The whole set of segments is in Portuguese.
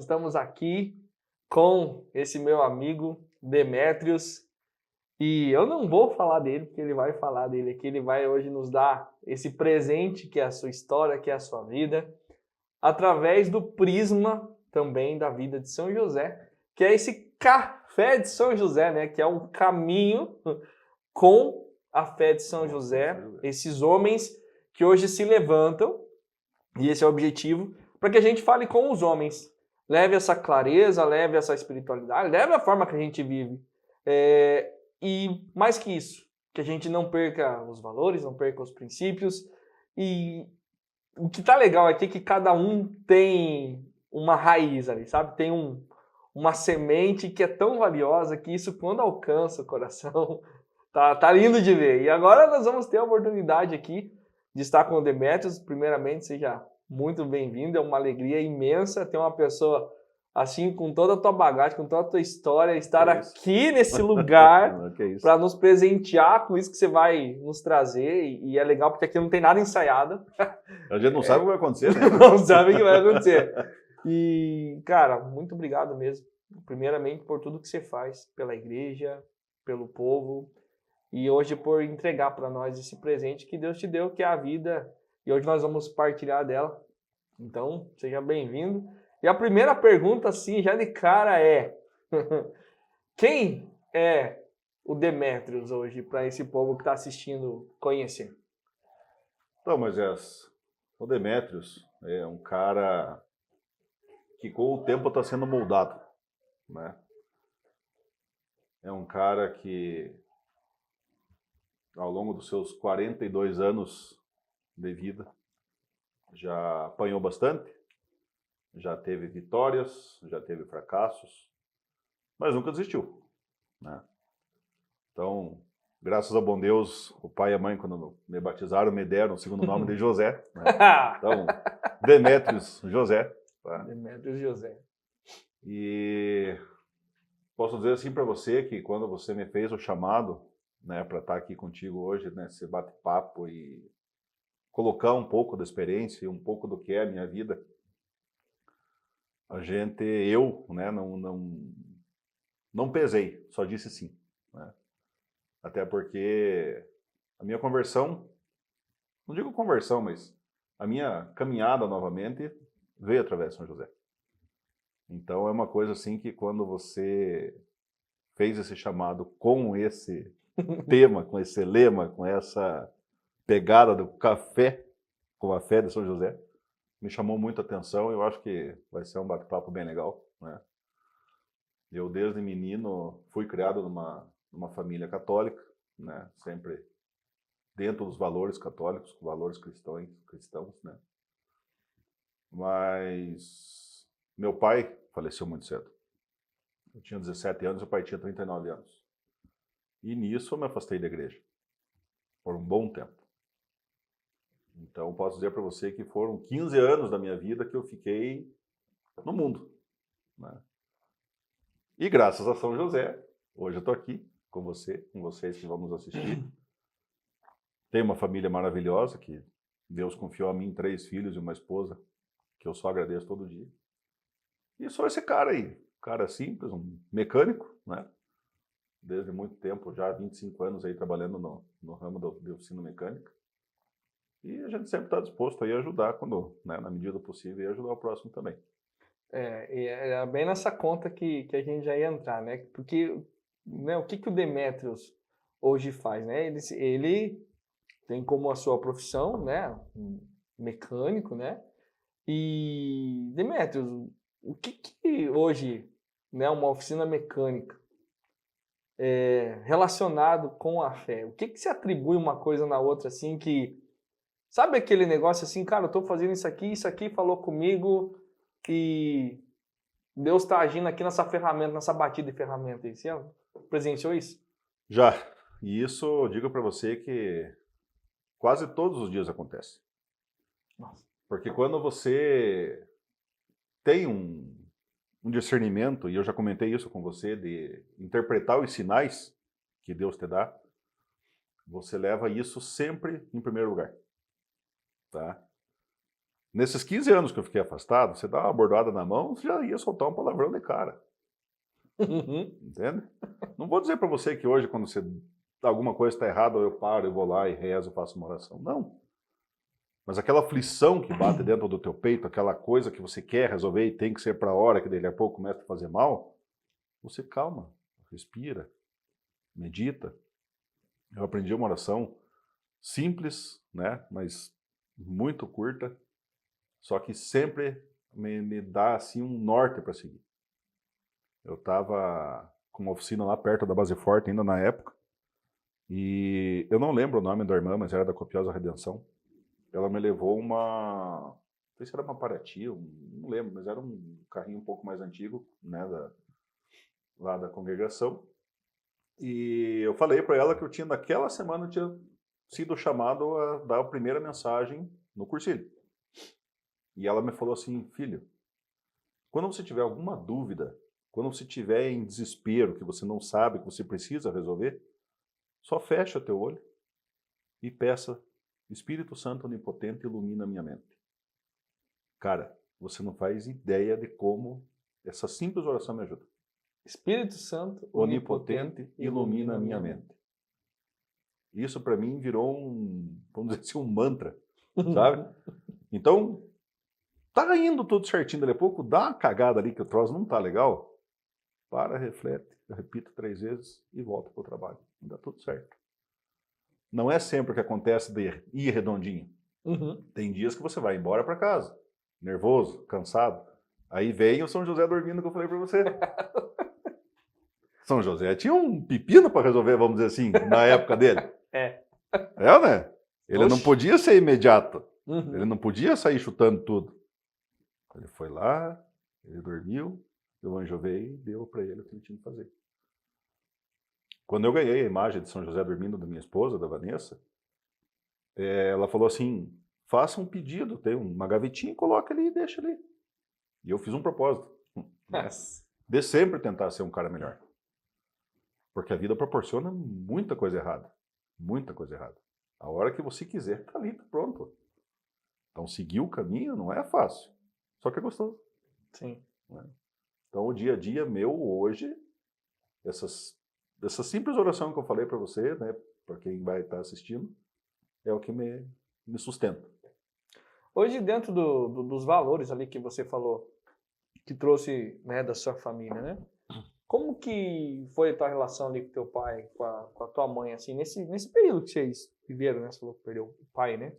Estamos aqui com esse meu amigo Demétrios e eu não vou falar dele, porque ele vai falar dele aqui. Ele vai hoje nos dar esse presente que é a sua história, que é a sua vida, através do prisma também da vida de São José, que é esse café de São José, né? Que é um caminho com a fé de São José, esses homens que hoje se levantam, e esse é o objetivo, para que a gente fale com os homens. Leve essa clareza, leve essa espiritualidade, leve a forma que a gente vive. E mais que isso, que a gente não perca os valores, não perca os princípios. E o que tá legal aqui é que cada um tem uma raiz ali, sabe? Tem uma semente que é tão valiosa que isso, quando alcança o coração, tá lindo de ver. E agora nós vamos ter a oportunidade aqui de estar com o Demétrios. Primeiramente, seja muito bem-vindo. É uma alegria imensa ter uma pessoa assim, com toda a tua bagagem, com toda a tua história, estar aqui nesse lugar para nos presentear com isso que você vai nos trazer. E é legal porque aqui não tem nada ensaiado. A gente não sabe o que vai acontecer, né? Não sabe o que vai acontecer. E, cara, muito obrigado mesmo. Primeiramente por tudo que você faz pela igreja, pelo povo. E hoje por entregar para nós esse presente que Deus te deu, que é a vida. E hoje nós vamos partilhar dela. Então, seja bem-vindo. E a primeira pergunta, assim, já de cara é... Quem é o Demétrios hoje, para esse povo que está assistindo conhecer? Então, Moisés, o Demétrios é um cara que com o tempo está sendo moldado, né? É um cara que, ao longo dos seus 42 anos de vida, já apanhou bastante, já teve vitórias, já teve fracassos, mas nunca desistiu, né? Então, graças ao bom Deus, o pai e a mãe, quando me batizaram, me deram o segundo nome de José, né? Então, Demétrios José. Tá? Demétrios José. E posso dizer assim para você que quando você me fez o chamado, né, para estar aqui contigo hoje, né, esse bate-papo e colocar um pouco da experiência e um pouco do que é a minha vida, eu, né, não pesei, só disse sim, né? Até porque a minha conversão, não digo conversão, mas a minha caminhada novamente veio através de São José. Então é uma coisa assim que quando você fez esse chamado com esse tema, com esse lema, com essa pegada do café com a fé de São José, me chamou muita atenção. Eu acho que vai ser um bate-papo bem legal, né? Eu desde menino fui criado numa família católica, né? Sempre dentro dos valores católicos, valores cristãos, né? Mas meu pai faleceu muito cedo. Eu tinha 17 anos, meu pai tinha 39 anos. E nisso eu me afastei da igreja por um bom tempo. Então posso dizer para você que foram 15 anos da minha vida que eu fiquei no mundo, né? E graças a São José, hoje eu estou aqui com vocês que vão nos assistir. Tenho uma família maravilhosa que Deus confiou a mim 3 filhos e uma esposa, que eu só agradeço todo dia. E sou esse cara aí, cara simples, um mecânico, né? Desde muito tempo, já há 25 anos aí trabalhando no ramo de oficina mecânica. E a gente sempre está disposto aí a ajudar quando, né, na medida do possível, e ajudar o próximo também. É bem nessa conta que a gente já ia entrar, né? Porque, né, o que o Demétrios hoje faz, né? Ele tem como a sua profissão, né, um mecânico, né? E, Demétrios, o que hoje, né, uma oficina mecânica relacionado com a fé, o que se atribui uma coisa na outra, assim, que... Sabe aquele negócio assim, cara, eu tô fazendo isso aqui falou comigo e Deus tá agindo aqui nessa ferramenta, nessa batida de ferramenta aí. Você presenciou isso? Já. E isso eu digo para você que quase todos os dias acontece. Nossa. Porque quando você tem um discernimento, e eu já comentei isso com você, de interpretar os sinais que Deus te dá, você leva isso sempre em primeiro lugar. Tá? Nesses 15 anos que eu fiquei afastado, você dá uma bordoada na mão, você já ia soltar um palavrão de cara. Entende? Não vou dizer para você que hoje, quando alguma coisa está errada, eu paro, eu vou lá e rezo, faço uma oração. Não. Mas aquela aflição que bate dentro do teu peito, aquela coisa que você quer resolver e tem que ser para a hora, que daqui a pouco começa a fazer mal, você calma, respira, medita. Eu aprendi uma oração simples, né, mas muito curta, só que sempre me dá assim um norte para seguir. Eu estava com uma oficina lá perto da Base Forte ainda na época, e eu não lembro o nome da irmã, mas era da Copiosa Redenção. Ela me levou não sei se era uma Paraty, não lembro, mas era um carrinho um pouco mais antigo, né, lá da congregação. E eu falei para ela que naquela semana eu tinha sido chamado a dar a primeira mensagem no cursilho. E ela me falou assim: filho, quando você tiver alguma dúvida, quando você estiver em desespero, que você não sabe, que você precisa resolver, só fecha teu olho e peça: Espírito Santo Onipotente, ilumina minha mente. Cara, você não faz ideia de como essa simples oração me ajuda. Espírito Santo Onipotente, ilumina minha mente. Isso para mim virou vamos dizer assim, um mantra, sabe? Então, tá indo tudo certinho, daqui a pouco dá uma cagada ali que o troço não tá legal, para, reflete, eu repito 3 vezes e volta pro trabalho. Dá tudo certo. Não é sempre que acontece de ir redondinho. Tem dias que você vai embora para casa, nervoso, cansado. Aí vem o São José dormindo que eu falei para você. São José tinha um pepino para resolver, vamos dizer assim, na época dele. É, né? Ele não podia ser imediato. Ele não podia sair chutando tudo. Ele foi lá, ele dormiu, o anjo veio e deu para ele o que ele tinha que fazer. Quando eu ganhei a imagem de São José dormindo da minha esposa, da Vanessa, ela falou assim: faça um pedido, tem uma gavetinha, coloca ali e deixa ali. E eu fiz um propósito. De sempre tentar ser um cara melhor. Porque a vida proporciona muita coisa errada. Muita coisa errada. A hora que você quiser, tá ali, tá pronto. Então, seguir o caminho não é fácil. Só que é gostoso. Sim. Então, o dia a dia meu hoje, essa simples oração que eu falei para você, né, para quem vai estar assistindo, é o que me sustenta. Hoje, dentro dos valores ali que você falou, que trouxe, né, da sua família, né? Como que foi a tua relação ali com teu pai, com a tua mãe, assim, nesse período que vocês viveram, né? Você falou que perdeu o pai, né?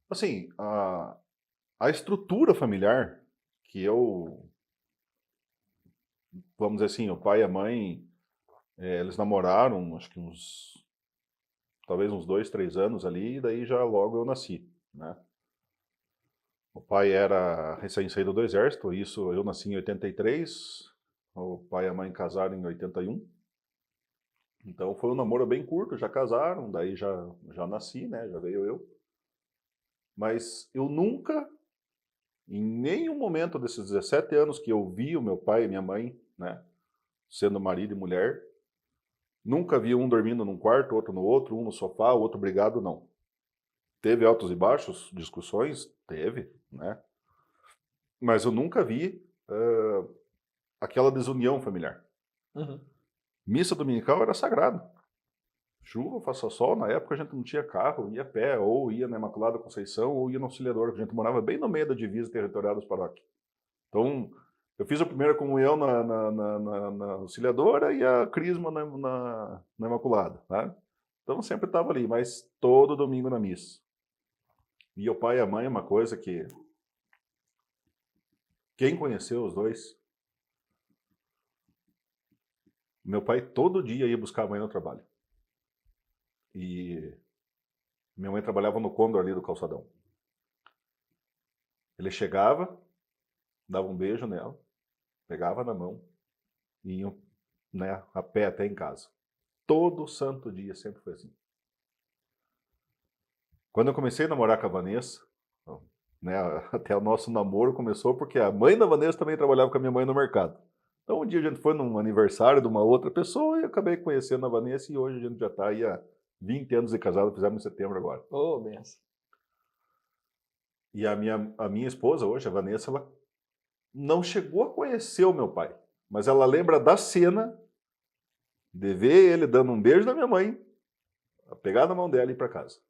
Assim, a estrutura familiar que vamos dizer assim, o pai e a mãe, eles namoraram, acho que talvez uns 2, 3 anos ali, e daí já logo eu nasci, né? O pai era recém-saído do exército, isso eu nasci em 83, o pai e a mãe casaram em 81. Então foi um namoro bem curto, já casaram, daí já nasci, né? Já veio eu. Mas eu nunca, em nenhum momento desses 17 anos que eu vi o meu pai e minha mãe, né, sendo marido e mulher, nunca vi um dormindo num quarto, outro no outro, um no sofá, o outro brigado, não. Teve altos e baixos, discussões? Teve, né? Mas eu nunca vi aquela desunião familiar. Missa dominical era sagrado. Chuva, faça sol, na época a gente não tinha carro, ia a pé, ou ia na Imaculada Conceição, ou ia no Auxiliador, que a gente morava bem no meio da divisa territorial das paróquias. Então, eu fiz a primeira comunhão na Auxiliadora e a crisma na Imaculada, né? Então, sempre estava ali, mas todo domingo na missa. E o pai e a mãe é uma coisa que quem conheceu os dois, meu pai todo dia ia buscar a mãe no trabalho. E minha mãe trabalhava no Condor ali do calçadão. Ele chegava, dava um beijo nela, pegava na mão e iam, né, a pé até em casa. Todo santo dia sempre foi assim. Quando eu comecei a namorar com a Vanessa, né, até o nosso namoro começou porque a mãe da Vanessa também trabalhava com a minha mãe no mercado. Então um dia a gente foi num aniversário de uma outra pessoa e acabei conhecendo a Vanessa e hoje a gente já está aí há 20 anos de casado, fizemos em setembro agora. Ô, benção. E a minha esposa hoje, a Vanessa, ela não chegou a conhecer o meu pai, mas ela lembra da cena de ver ele dando um beijo na minha mãe, pegar na mão dela e ir para casa.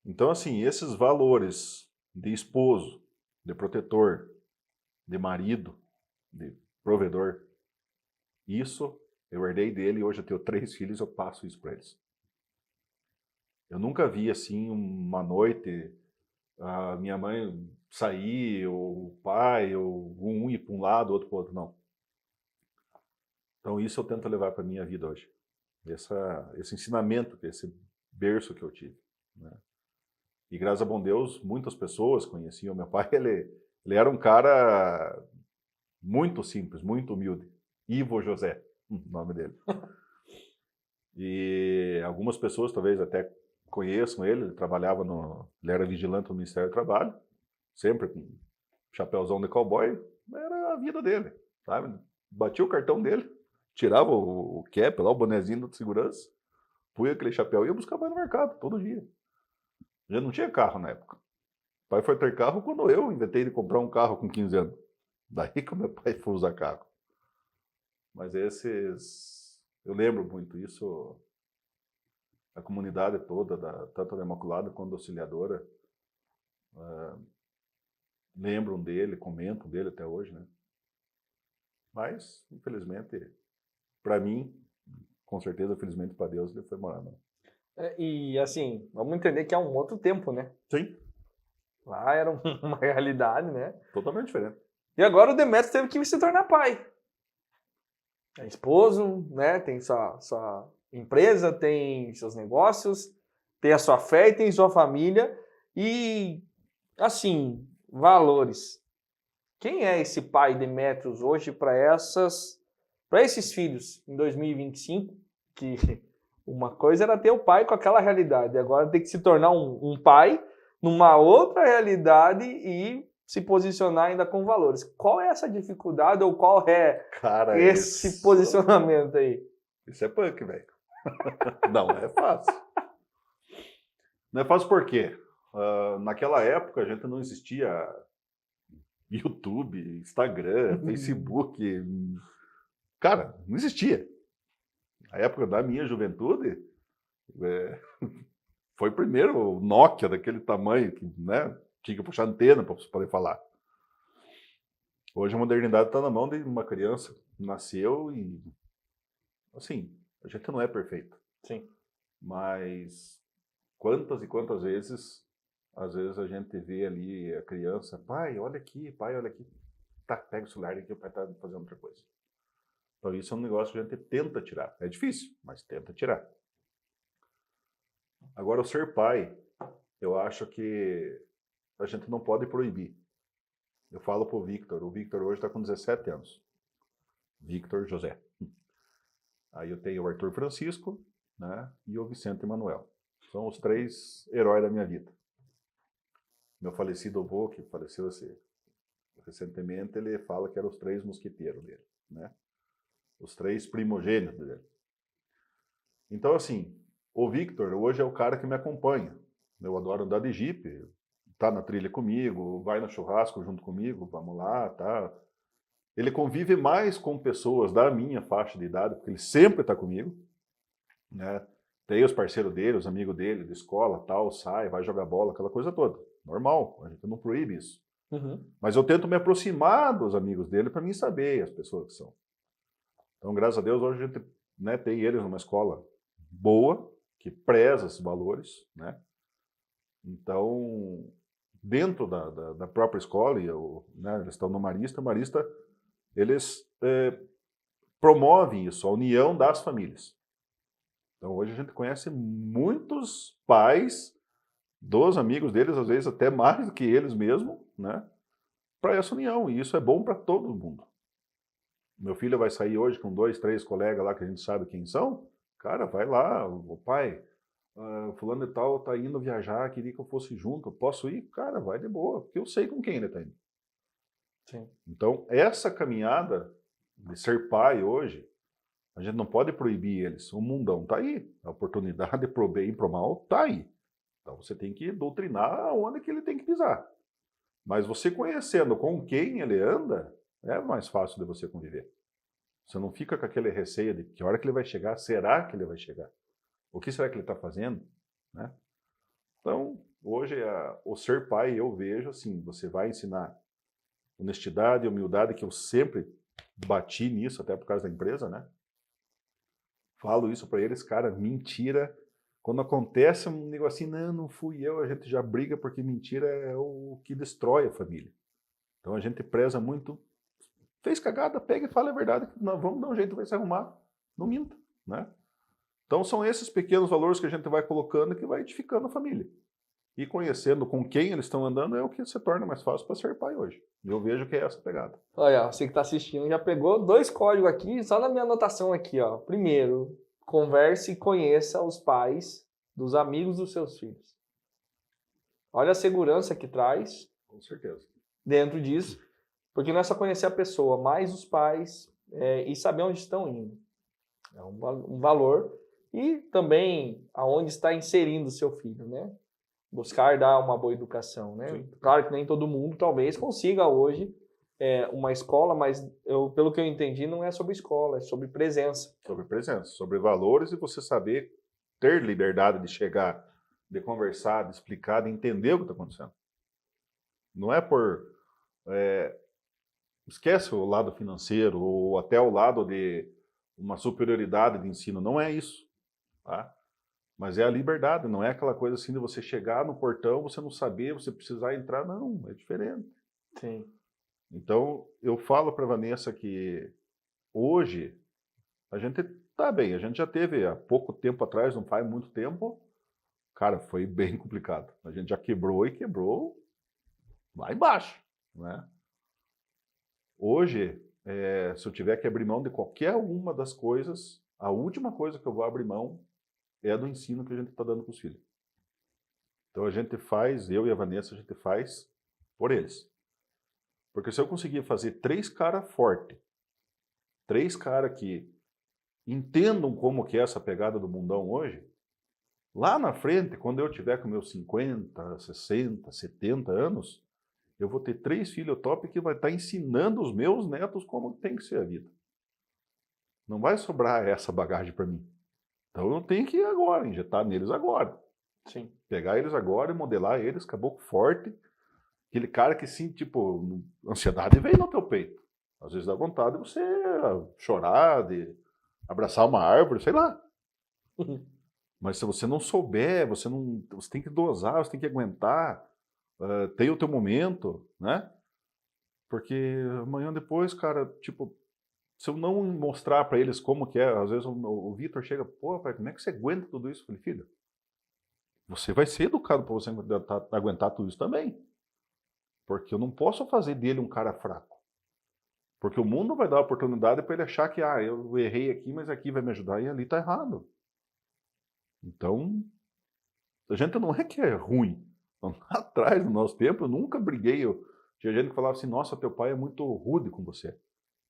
Então, assim, esses valores de esposo, de protetor, de marido, de provedor, isso eu herdei dele e hoje eu tenho 3 filhos, eu passo isso para eles. Eu nunca vi, assim, uma noite, a minha mãe sair, ou o pai, ou um ir para um lado, outro para o outro, não. Então isso eu tento levar para a minha vida hoje. Esse ensinamento, esse berço que eu tive, né? E graças a bom Deus, muitas pessoas conheciam meu pai. Ele era um cara muito simples, muito humilde. Ivo José, o nome dele. E algumas pessoas talvez até conheçam ele. Ele trabalhava ele era vigilante no Ministério do Trabalho, sempre com chapéuzão de cowboy. Era a vida dele, sabe? Batia o cartão dele, tirava o cap lá, o bonezinho de segurança, punha aquele chapéu e ia buscar mais no mercado todo dia. Já não tinha carro na época. O pai foi ter carro quando eu inventei de comprar um carro com 15 anos. Daí que o meu pai foi usar carro. Mas eu lembro muito isso, a comunidade toda, tanto da Imaculada quanto da Auxiliadora, lembram dele, comentam dele até hoje, né? Mas, infelizmente, para mim, com certeza, felizmente para Deus, ele foi morar, né? E assim, vamos entender que é um outro tempo, né? Sim. Lá era uma realidade, né? Totalmente diferente. E agora o Demetrios teve que se tornar pai. É esposo, né? Tem sua empresa, tem seus negócios, tem a sua fé e tem sua família. E, assim, valores. Quem é esse pai Demetrios hoje para esses filhos em 2025? Que uma coisa era ter o pai com aquela realidade, agora tem que se tornar um pai numa outra realidade e se posicionar ainda com valores. Qual é essa dificuldade ou qual é Cara, esse posicionamento aí? Isso é punk, velho. Não é fácil. Não é fácil por quê? Naquela época a gente não existia YouTube, Instagram, Facebook. Cara, não existia. A época da minha juventude foi primeiro o Nokia daquele tamanho, que, né, tinha que puxar antena para poder falar. Hoje a modernidade está na mão de uma criança que nasceu e, assim, a gente não é perfeito. Sim. Mas quantas e quantas vezes, às vezes a gente vê ali a criança, pai, olha aqui, tá, pega o celular aqui, o pai tá fazendo outra coisa. Então isso é um negócio que a gente tenta tirar. É difícil, mas tenta tirar. Agora, o ser pai, eu acho que a gente não pode proibir. Eu falo pro Victor, o Victor hoje está com 17 anos. Victor José. Aí eu tenho o Arthur Francisco, né, e o Vicente Emanuel. São os 3 heróis da minha vida. Meu falecido avô, que faleceu recentemente, ele fala que eram os 3 mosqueteiros dele, né? Os 3 primogênitos dele. Então, assim, o Victor hoje é o cara que me acompanha. Eu adoro andar de Jeep, tá na trilha comigo, vai no churrasco junto comigo, vamos lá, tá? Ele convive mais com pessoas da minha faixa de idade, porque ele sempre está comigo, né? Tem os parceiros dele, os amigos dele, de escola, tal, sai, vai jogar bola, aquela coisa toda. Normal, a gente não proíbe isso. Uhum. Mas eu tento me aproximar dos amigos dele para mim saber as pessoas que são. Então, graças a Deus, hoje a gente, né, tem eles numa escola boa, que preza esses valores, né? Então, dentro da própria escola, né, eles estão no Marista, eles promovem isso, a união das famílias. Então, hoje a gente conhece muitos pais dos amigos deles, às vezes até mais do que eles mesmos, né, para essa união, e isso é bom para todo mundo. Meu filho vai sair hoje com 2, 3 colegas lá que a gente sabe quem são, cara, vai lá, o pai, fulano e tal tá indo viajar, queria que eu fosse junto, posso ir? Cara, vai de boa, porque eu sei com quem ele tá indo. Sim. Então, essa caminhada de ser pai hoje, a gente não pode proibir eles. O mundão tá aí, a oportunidade pro bem e pro mal tá aí. Então você tem que doutrinar onde que ele tem que pisar. Mas você conhecendo com quem ele anda, é mais fácil de você conviver. Você não fica com aquele receio de que hora que ele vai chegar, será que ele vai chegar? O que será que ele está fazendo? Né? Então, hoje, o ser pai, eu vejo assim, você vai ensinar honestidade e humildade, que eu sempre bati nisso, até por causa da empresa, né? Falo isso para eles, cara, mentira. Quando acontece um negocinho, não fui eu, a gente já briga porque mentira é o que destrói a família. Então a gente preza muito. Fez cagada, pega e fala a verdade, nós vamos dar um jeito, vai se arrumar, não minta, né? Então são esses pequenos valores que a gente vai colocando que vai edificando a família. E conhecendo com quem eles estão andando é o que se torna mais fácil para ser pai hoje. Eu vejo que é essa pegada. Olha, você que está assistindo já pegou 2 códigos aqui, só na minha anotação aqui, ó. Primeiro, converse e conheça os pais dos amigos dos seus filhos. Olha a segurança que traz Com certeza. dentro disso, porque não é só conhecer a pessoa, mas os pais e saber onde estão indo. É um valor. E também aonde está inserindo o seu filho, né? Buscar dar uma boa educação, né? Sim. Claro que nem todo mundo talvez consiga hoje uma escola, mas pelo que eu entendi, não é sobre escola, é sobre presença. Sobre presença, sobre valores e você saber ter liberdade de chegar, de conversar, de explicar, de entender o que está acontecendo. Não é por... esquece o lado financeiro ou até o lado de uma superioridade de ensino, não é isso. Tá? Mas é a liberdade, não é aquela coisa assim de você chegar no portão, você não saber, você precisar entrar, não, é diferente. Sim. Então, eu falo para a Vanessa que hoje a gente tá bem, a gente já teve há pouco tempo atrás, não faz muito tempo, cara, foi bem complicado. A gente já quebrou e quebrou lá embaixo, né? Hoje, se eu tiver que abrir mão de qualquer uma das coisas, a última coisa que eu vou abrir mão é do ensino que a gente está dando para os filhos. Então a gente faz, eu e a Vanessa, a gente faz por eles. Porque se eu conseguir fazer 3 caras fortes, 3 caras que entendam como que é essa pegada do mundão hoje, lá na frente, quando eu tiver com meus 50, 60, 70 anos, eu vou ter 3 filhos top que vai estar ensinando os meus netos como tem que ser a vida. Não vai sobrar essa bagagem para mim. Então eu tenho que ir agora, injetar neles agora. Sim. Pegar eles agora e modelar eles, caboclo forte. Aquele cara que, sim, tipo, ansiedade vem no teu peito. Às vezes dá vontade de você chorar, de abraçar uma árvore, sei lá. Mas se você não souber, você tem que dosar, você tem que aguentar, tem o teu momento, né? Porque amanhã depois, cara, tipo, se eu não mostrar para eles como que é, às vezes o Vitor chega, pô, pai, como é que você aguenta tudo isso? Eu falei, filho, você vai ser educado para você aguentar tudo isso também. Porque eu não posso fazer dele um cara fraco. Porque o mundo vai dar a oportunidade para ele achar que, eu errei aqui, mas aqui vai me ajudar, e ali está errado. Então, a gente não é que é ruim. Lá atrás, no nosso tempo, eu nunca briguei. Tinha gente que falava assim, nossa, teu pai é muito rude com você.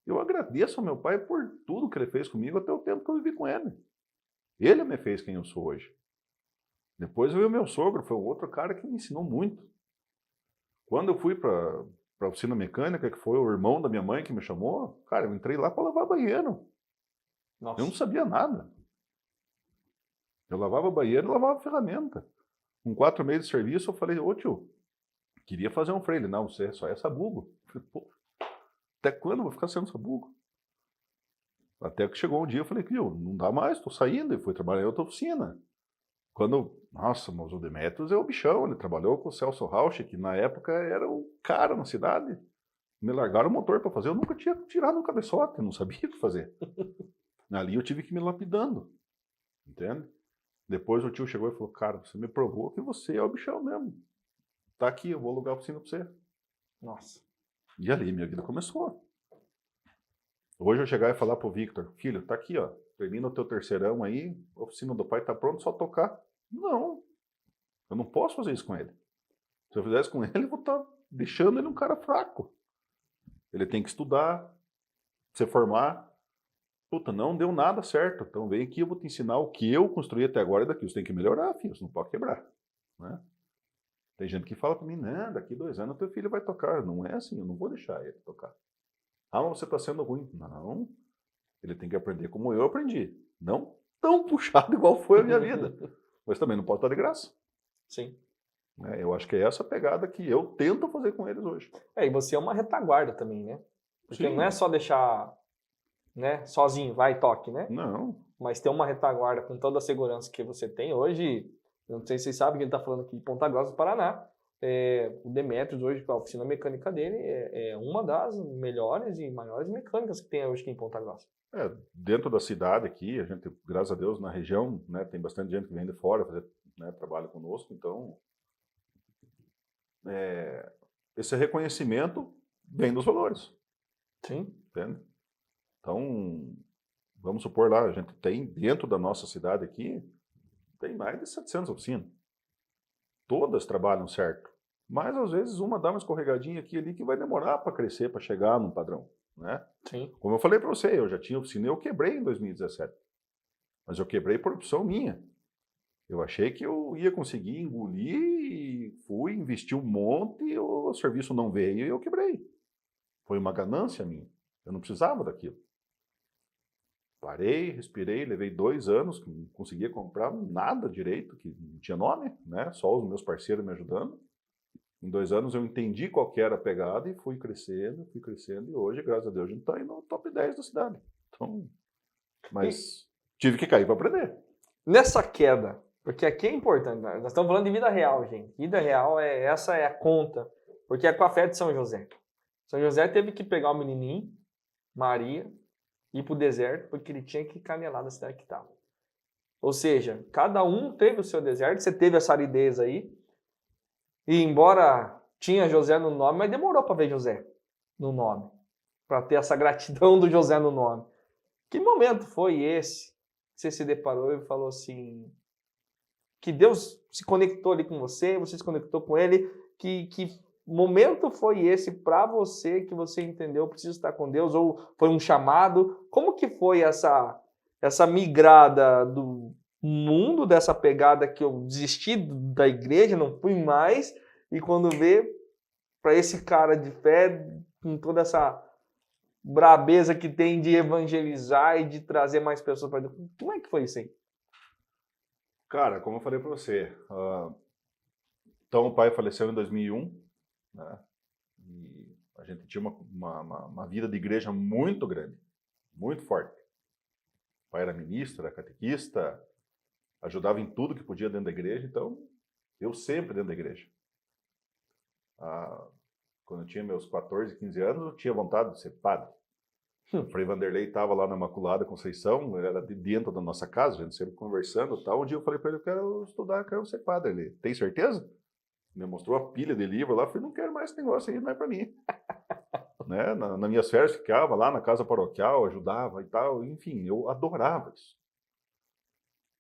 Eu agradeço ao meu pai por tudo que ele fez comigo até o tempo que eu vivi com ele. Ele me fez quem eu sou hoje. Depois veio o meu sogro, foi um outro cara que me ensinou muito. Quando eu fui para a oficina mecânica, que foi o irmão da minha mãe que me chamou, cara, eu entrei lá para lavar banheiro. Nossa. Eu não sabia nada. Eu lavava banheiro e lavava ferramenta. Com 4 meses de serviço, eu falei, ô tio, queria fazer um freio. Ele, não, você só é sabugo. Eu falei, pô, até quando eu vou ficar sendo sabugo? Até que chegou um dia, eu falei, tio, não dá mais, estou saindo. E fui trabalhar em outra oficina. Nossa, mas o Demetrios é o bichão, ele trabalhou com o Celso Rauch, que na época era o cara na cidade. Me largaram o motor para fazer, eu nunca tinha tirado um cabeçote, não sabia o que fazer. Ali eu tive que me lapidando, entende? Depois o tio chegou e falou, cara, você me provou que você é o bichão mesmo. Tá aqui, eu vou alugar a oficina para você. Nossa. E ali minha vida começou. Hoje eu chegar e falar pro Victor, filho, tá aqui, ó, termina o teu terceirão aí, a oficina do pai tá pronto, só tocar. Não, eu não posso fazer isso com ele. Se eu fizesse com ele, eu vou estar deixando ele um cara fraco. Ele tem que estudar, se formar. Puta, não deu nada certo. Então vem aqui, eu vou te ensinar o que eu construí até agora e daqui. Você tem que melhorar, filho, você não pode quebrar. né? Tem gente que fala para mim, né, daqui 2 anos teu filho vai tocar. Não é assim, eu não vou deixar ele tocar. Ah, mas você está sendo ruim. Não, ele tem que aprender como eu aprendi. Não tão puxado igual foi a minha vida. Mas também não pode estar de graça. Sim. Eu acho que é essa pegada que eu tento fazer com eles hoje. E você é uma retaguarda também, né? Porque Sim. não é só deixar, né, sozinho, vai, toque, né? Não. Mas ter uma retaguarda com toda a segurança que você tem hoje, eu não sei se vocês sabem que ele está falando aqui de Ponta Grossa do Paraná, o Demetrios hoje, com a oficina mecânica dele, é uma das melhores e maiores mecânicas que tem hoje aqui em Ponta Grossa. Dentro da cidade aqui, a gente, graças a Deus, na região, né, tem bastante gente que vem de fora fazer, né, trabalho conosco, então esse reconhecimento vem dos valores. Sim. Entende? Então, vamos supor lá, a gente tem dentro da nossa cidade aqui, tem mais de 700 oficinas. Todas trabalham certo. Mas às vezes uma dá uma escorregadinha aqui e ali que vai demorar para crescer, para chegar num padrão, né? Sim. Como eu falei para você, eu já tinha oficina e eu quebrei em 2017. Mas eu quebrei por opção minha. Eu achei que eu ia conseguir engolir e fui, investi um monte e o serviço não veio e eu quebrei. Foi uma ganância minha. Eu não precisava daquilo. Parei, respirei, levei 2 anos, que não conseguia comprar nada direito, que não tinha nome, né? Só os meus parceiros me ajudando. Em 2 anos eu entendi qual que era a pegada e fui crescendo, e hoje, graças a Deus, a gente está aí no top 10 da cidade. Então, mas tive que cair para aprender. Nessa queda, porque aqui é importante, nós estamos falando de vida real, gente. Vida real, essa é a conta, porque é com a fé de São José. São José teve que pegar o menininho, Maria, ir para o deserto, porque ele tinha que caminhar da cidade que estava. Ou seja, cada um teve o seu deserto, você teve essa aridez aí, e embora tinha José no nome, mas demorou para ver José no nome, para ter essa gratidão do José no nome. Que momento foi esse que você se deparou e falou assim, que Deus se conectou ali com você se conectou com ele, que momento foi esse para você que você entendeu, preciso estar com Deus, ou foi um chamado? Como que foi essa migrada do mundo, dessa pegada que eu desisti da igreja, não fui mais, e quando vê para esse cara de fé, com toda essa brabeza que tem de evangelizar e de trazer mais pessoas para Deus. Como é que foi isso aí? Cara, como eu falei para você, então o pai faleceu em 2001, né? E a gente tinha uma vida de igreja muito grande, muito forte. O pai era ministro, era catequista, ajudava em tudo que podia dentro da igreja, então eu sempre dentro da igreja. Quando eu tinha meus 14, 15 anos, eu tinha vontade de ser padre. O Frei Vanderlei estava lá na Imaculada Conceição, era de dentro da nossa casa, a gente sempre conversando e tal. Um dia eu falei para ele, eu quero estudar, quero ser padre. Ele, tem certeza? Me mostrou a pilha de livro lá, eu falei, não quero mais esse negócio aí, não é para mim. Né? Nas minhas férias ficava lá na casa paroquial, ajudava e tal, enfim, eu adorava isso.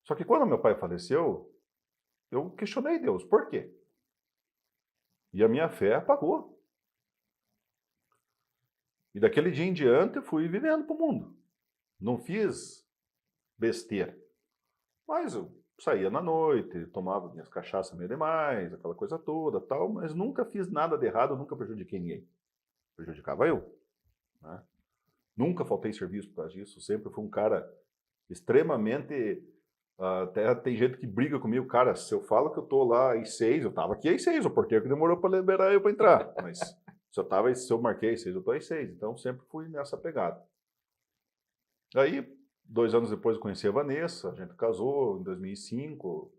Só que quando meu pai faleceu, eu questionei Deus, por quê? E a minha fé apagou. E daquele dia em diante eu fui vivendo para o mundo. Não fiz besteira. Mas eu saía na noite, tomava minhas cachaças meio demais, aquela coisa toda, tal, mas nunca fiz nada de errado, nunca prejudiquei ninguém. Prejudicava eu. Né? Nunca faltei serviço por causa disso, sempre fui um cara extremamente... até tem gente que briga comigo, cara, se eu falo que eu tô lá às 6, eu tava aqui às 6, o porteiro que demorou para liberar eu para entrar, mas se eu marquei às 6, eu tô às 6, então sempre fui nessa pegada. Aí, 2 anos depois eu conheci a Vanessa, a gente casou em 2005,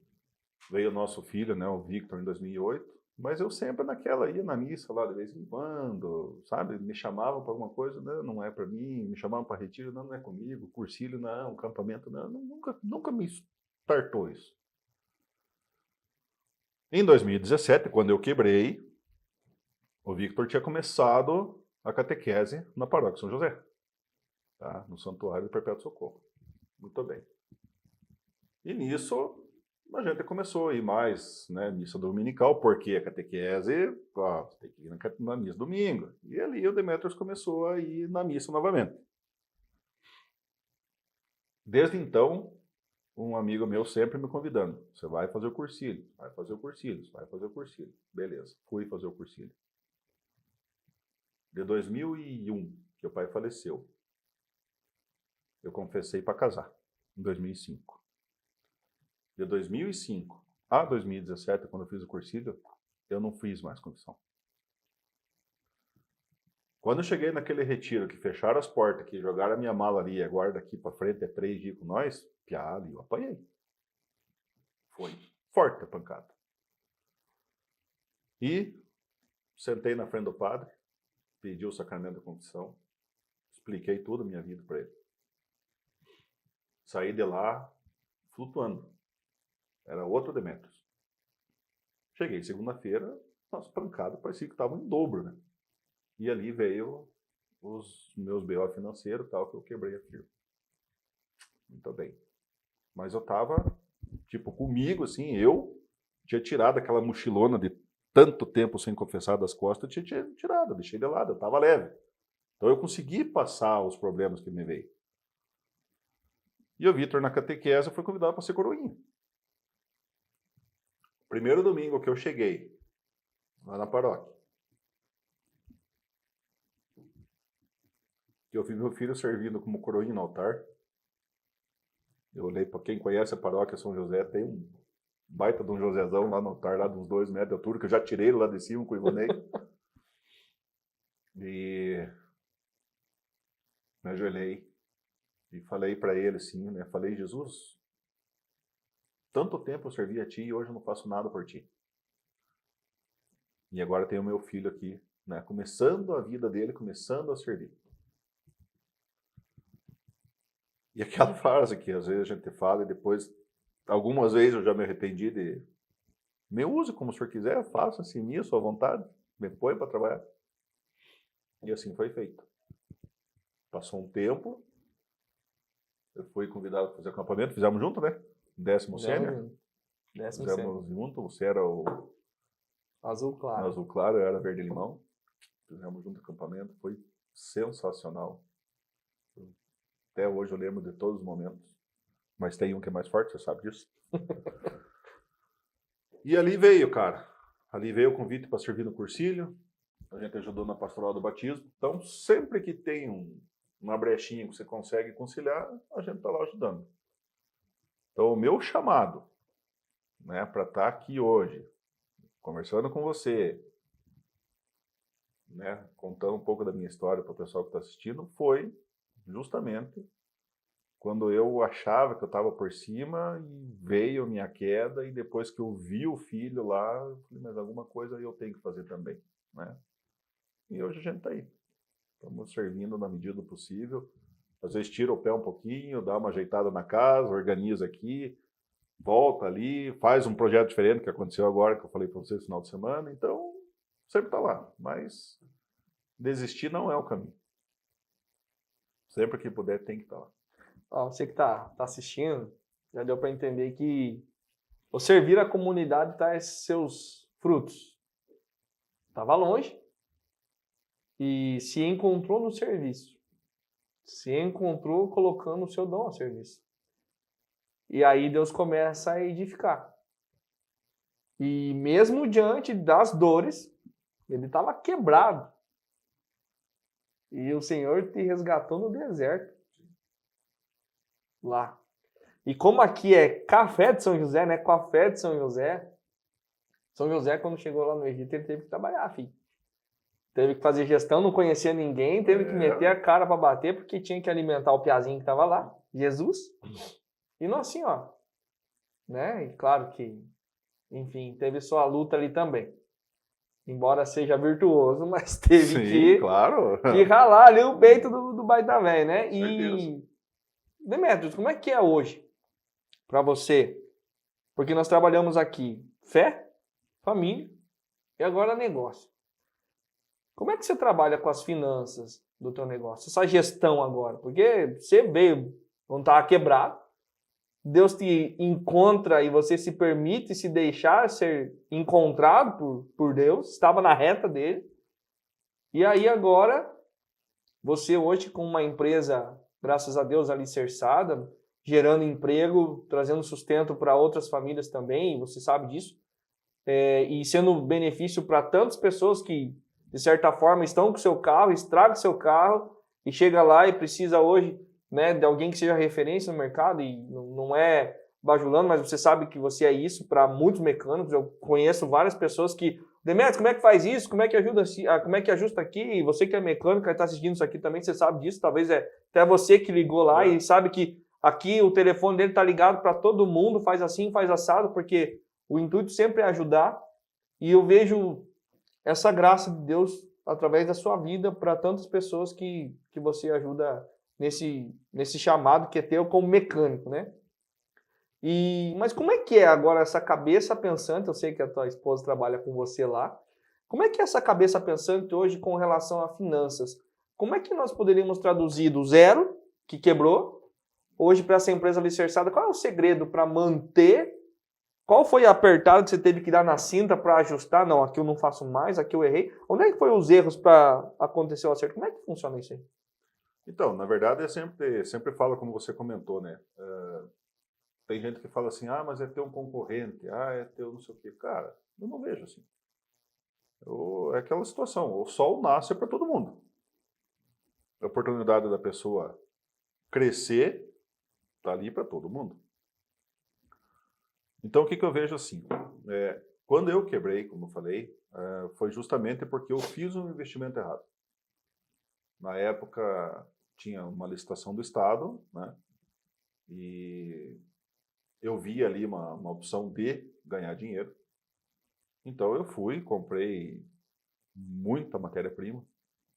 veio o nosso filho, né, o Victor, em 2008, mas eu sempre naquela, ia na missa lá de vez em quando, sabe, me chamavam para alguma coisa, não é para mim, me chamavam para retiro, não é comigo, cursilho não, campamento não, nunca me startou isso. Em 2017, quando eu quebrei, o Victor tinha começado a catequese na paróquia São José. Tá? No Santuário do Perpétuo Socorro. Muito bem. E nisso, a gente começou a ir mais, né, missa dominical, porque a catequese, tem que ir na missa domingo. E ali o Demetrios começou a ir na missa novamente. Desde então, um amigo meu sempre me convidando. Você vai fazer o cursilho, vai fazer o cursilho, vai fazer o cursilho. Beleza, fui fazer o cursilho. De 2001, que o pai faleceu, eu confessei para casar, em 2005. De 2005 a 2017, quando eu fiz o cursilho, eu não fiz mais confissão. Quando eu cheguei naquele retiro, que fecharam as portas, que jogaram a minha mala ali, a guarda aqui para frente, 3 dias com nós, piada, eu apanhei. Foi forte a pancada. E sentei na frente do padre, pedi o sacramento da confissão, expliquei toda a minha vida para ele. Saí de lá flutuando. Era outro Demetrios. Cheguei segunda-feira, nossa, pancada parecia que estava em dobro, né? E ali veio os meus BO financeiros e tal, que eu quebrei a firma. Muito bem. Mas eu tava, tipo, comigo, assim, eu tinha tirado aquela mochilona de tanto tempo sem confessar das costas, eu tinha tirado, deixei de lado, eu tava leve. Então eu consegui passar os problemas que me veio. E o Vitor, na catequese, foi convidado para ser coroinha. Primeiro domingo que eu cheguei, lá na paróquia, eu vi meu filho servindo como coroinha no altar. Eu olhei para quem conhece a paróquia São José, tem um baita de um Josézão lá no altar, lá de uns 2 metros de altura, que eu já tirei lá de cima com o Ivonei. E me ajoelhei e falei para ele assim, né? Falei, Jesus, tanto tempo eu servi a ti e hoje eu não faço nada por ti. E agora tem o meu filho aqui, né? Começando a vida dele, começando a servir. E aquela frase que às vezes a gente fala e depois, algumas vezes eu já me arrependi de... Me use como o senhor quiser, faça-se em mim a sua vontade, me põe para trabalhar. E assim foi feito. Passou um tempo, eu fui convidado para fazer acampamento, fizemos junto, né? 10º sênior. 10º Fizemos sênior. junto, você era o Azul claro. azul claro, eu era verde limão. Fizemos junto acampamento, foi sensacional. Até hoje eu lembro de todos os momentos. Mas tem um que é mais forte, você sabe disso. E ali veio, cara. Ali veio o convite para servir no cursilho. A gente ajudou na pastoral do batismo. Então, sempre que tem uma brechinha que você consegue conciliar, a gente está lá ajudando. Então, o meu chamado, né, para estar aqui hoje, conversando com você, né, contando um pouco da minha história para o pessoal que está assistindo, foi justamente quando eu achava que eu estava por cima e veio a minha queda, e depois que eu vi o filho lá, eu falei, mas alguma coisa eu tenho que fazer também, né? E hoje a gente está aí. Estamos servindo na medida do possível. Às vezes tira o pé um pouquinho, dá uma ajeitada na casa, organiza aqui, volta ali, faz um projeto diferente que aconteceu agora, que eu falei para vocês no final de semana. Então, sempre está lá. Mas desistir não é o caminho. Sempre que puder, tem que estar lá. Ó, você que tá assistindo, já deu para entender que o servir a comunidade traz seus frutos. Estava longe e se encontrou no serviço. Se encontrou colocando o seu dom a serviço. E aí Deus começa a edificar. E mesmo diante das dores, ele estava quebrado. E o Senhor te resgatou no deserto. Lá. E como aqui é café de São José, né? Café de São José. São José, quando chegou lá no Egito, ele teve que trabalhar, filho. Teve que fazer gestão, não conhecia ninguém, teve que meter a cara para bater, porque tinha que alimentar o piazinho que estava lá, Jesus. E não assim, ó. Né? E claro que, enfim, teve sua luta ali também. Embora seja virtuoso, mas teve claro. que ralar ali o peito do baita velho, né? Certeza. E Demetrios, como é que é hoje para você? Porque nós trabalhamos aqui fé, família e agora negócio. Como é que você trabalha com as finanças do teu negócio? Essa gestão agora? Porque você veio, não estava quebrado, Deus te encontra e você se permite se deixar ser encontrado por Deus, estava na reta dele. E aí agora, você hoje com uma empresa, graças a Deus, alicerçada, gerando emprego, trazendo sustento para outras famílias também, você sabe disso, e sendo benefício para tantas pessoas que, de certa forma, estão com seu carro, estragam seu carro e chega lá e precisa hoje, né, de alguém que seja referência no mercado, e não é bajulando, mas você sabe que você é isso para muitos mecânicos. Eu conheço várias pessoas que, Demetrios, como é que faz isso? Como é que ajuda, como é que ajusta aqui? E você que é mecânico, que está assistindo isso aqui também, você sabe disso, talvez até você que ligou lá e sabe que aqui o telefone dele está ligado para todo mundo, faz assim, faz assado, porque o intuito sempre é ajudar, e eu vejo essa graça de Deus através da sua vida para tantas pessoas que você ajuda nesse chamado que é teu como mecânico, né? Mas como é que é agora essa cabeça pensante? Eu sei que a tua esposa trabalha com você lá. Como é que é essa cabeça pensante hoje com relação a finanças? Como é que nós poderíamos traduzir do zero, que quebrou, hoje para essa empresa alicerçada? Qual é o segredo para manter? Qual foi a apertada que você teve que dar na cinta para ajustar? Não, aqui eu não faço mais, aqui eu errei. Onde é que foi os erros para acontecer o acerto? Como é que funciona isso aí? Então, na verdade, eu sempre falo como você comentou, né? Tem gente que fala assim, ah, mas é ter um concorrente, ah, é ter não sei o quê. Cara, eu não vejo assim. É aquela situação, o sol nasce para todo mundo. A oportunidade da pessoa crescer está ali para todo mundo. Então, o que eu vejo assim? Quando eu quebrei, como eu falei, foi justamente porque eu fiz um investimento errado. Na época, tinha uma licitação do Estado, né? E eu vi ali uma opção de ganhar dinheiro. Então, eu fui, comprei muita matéria-prima,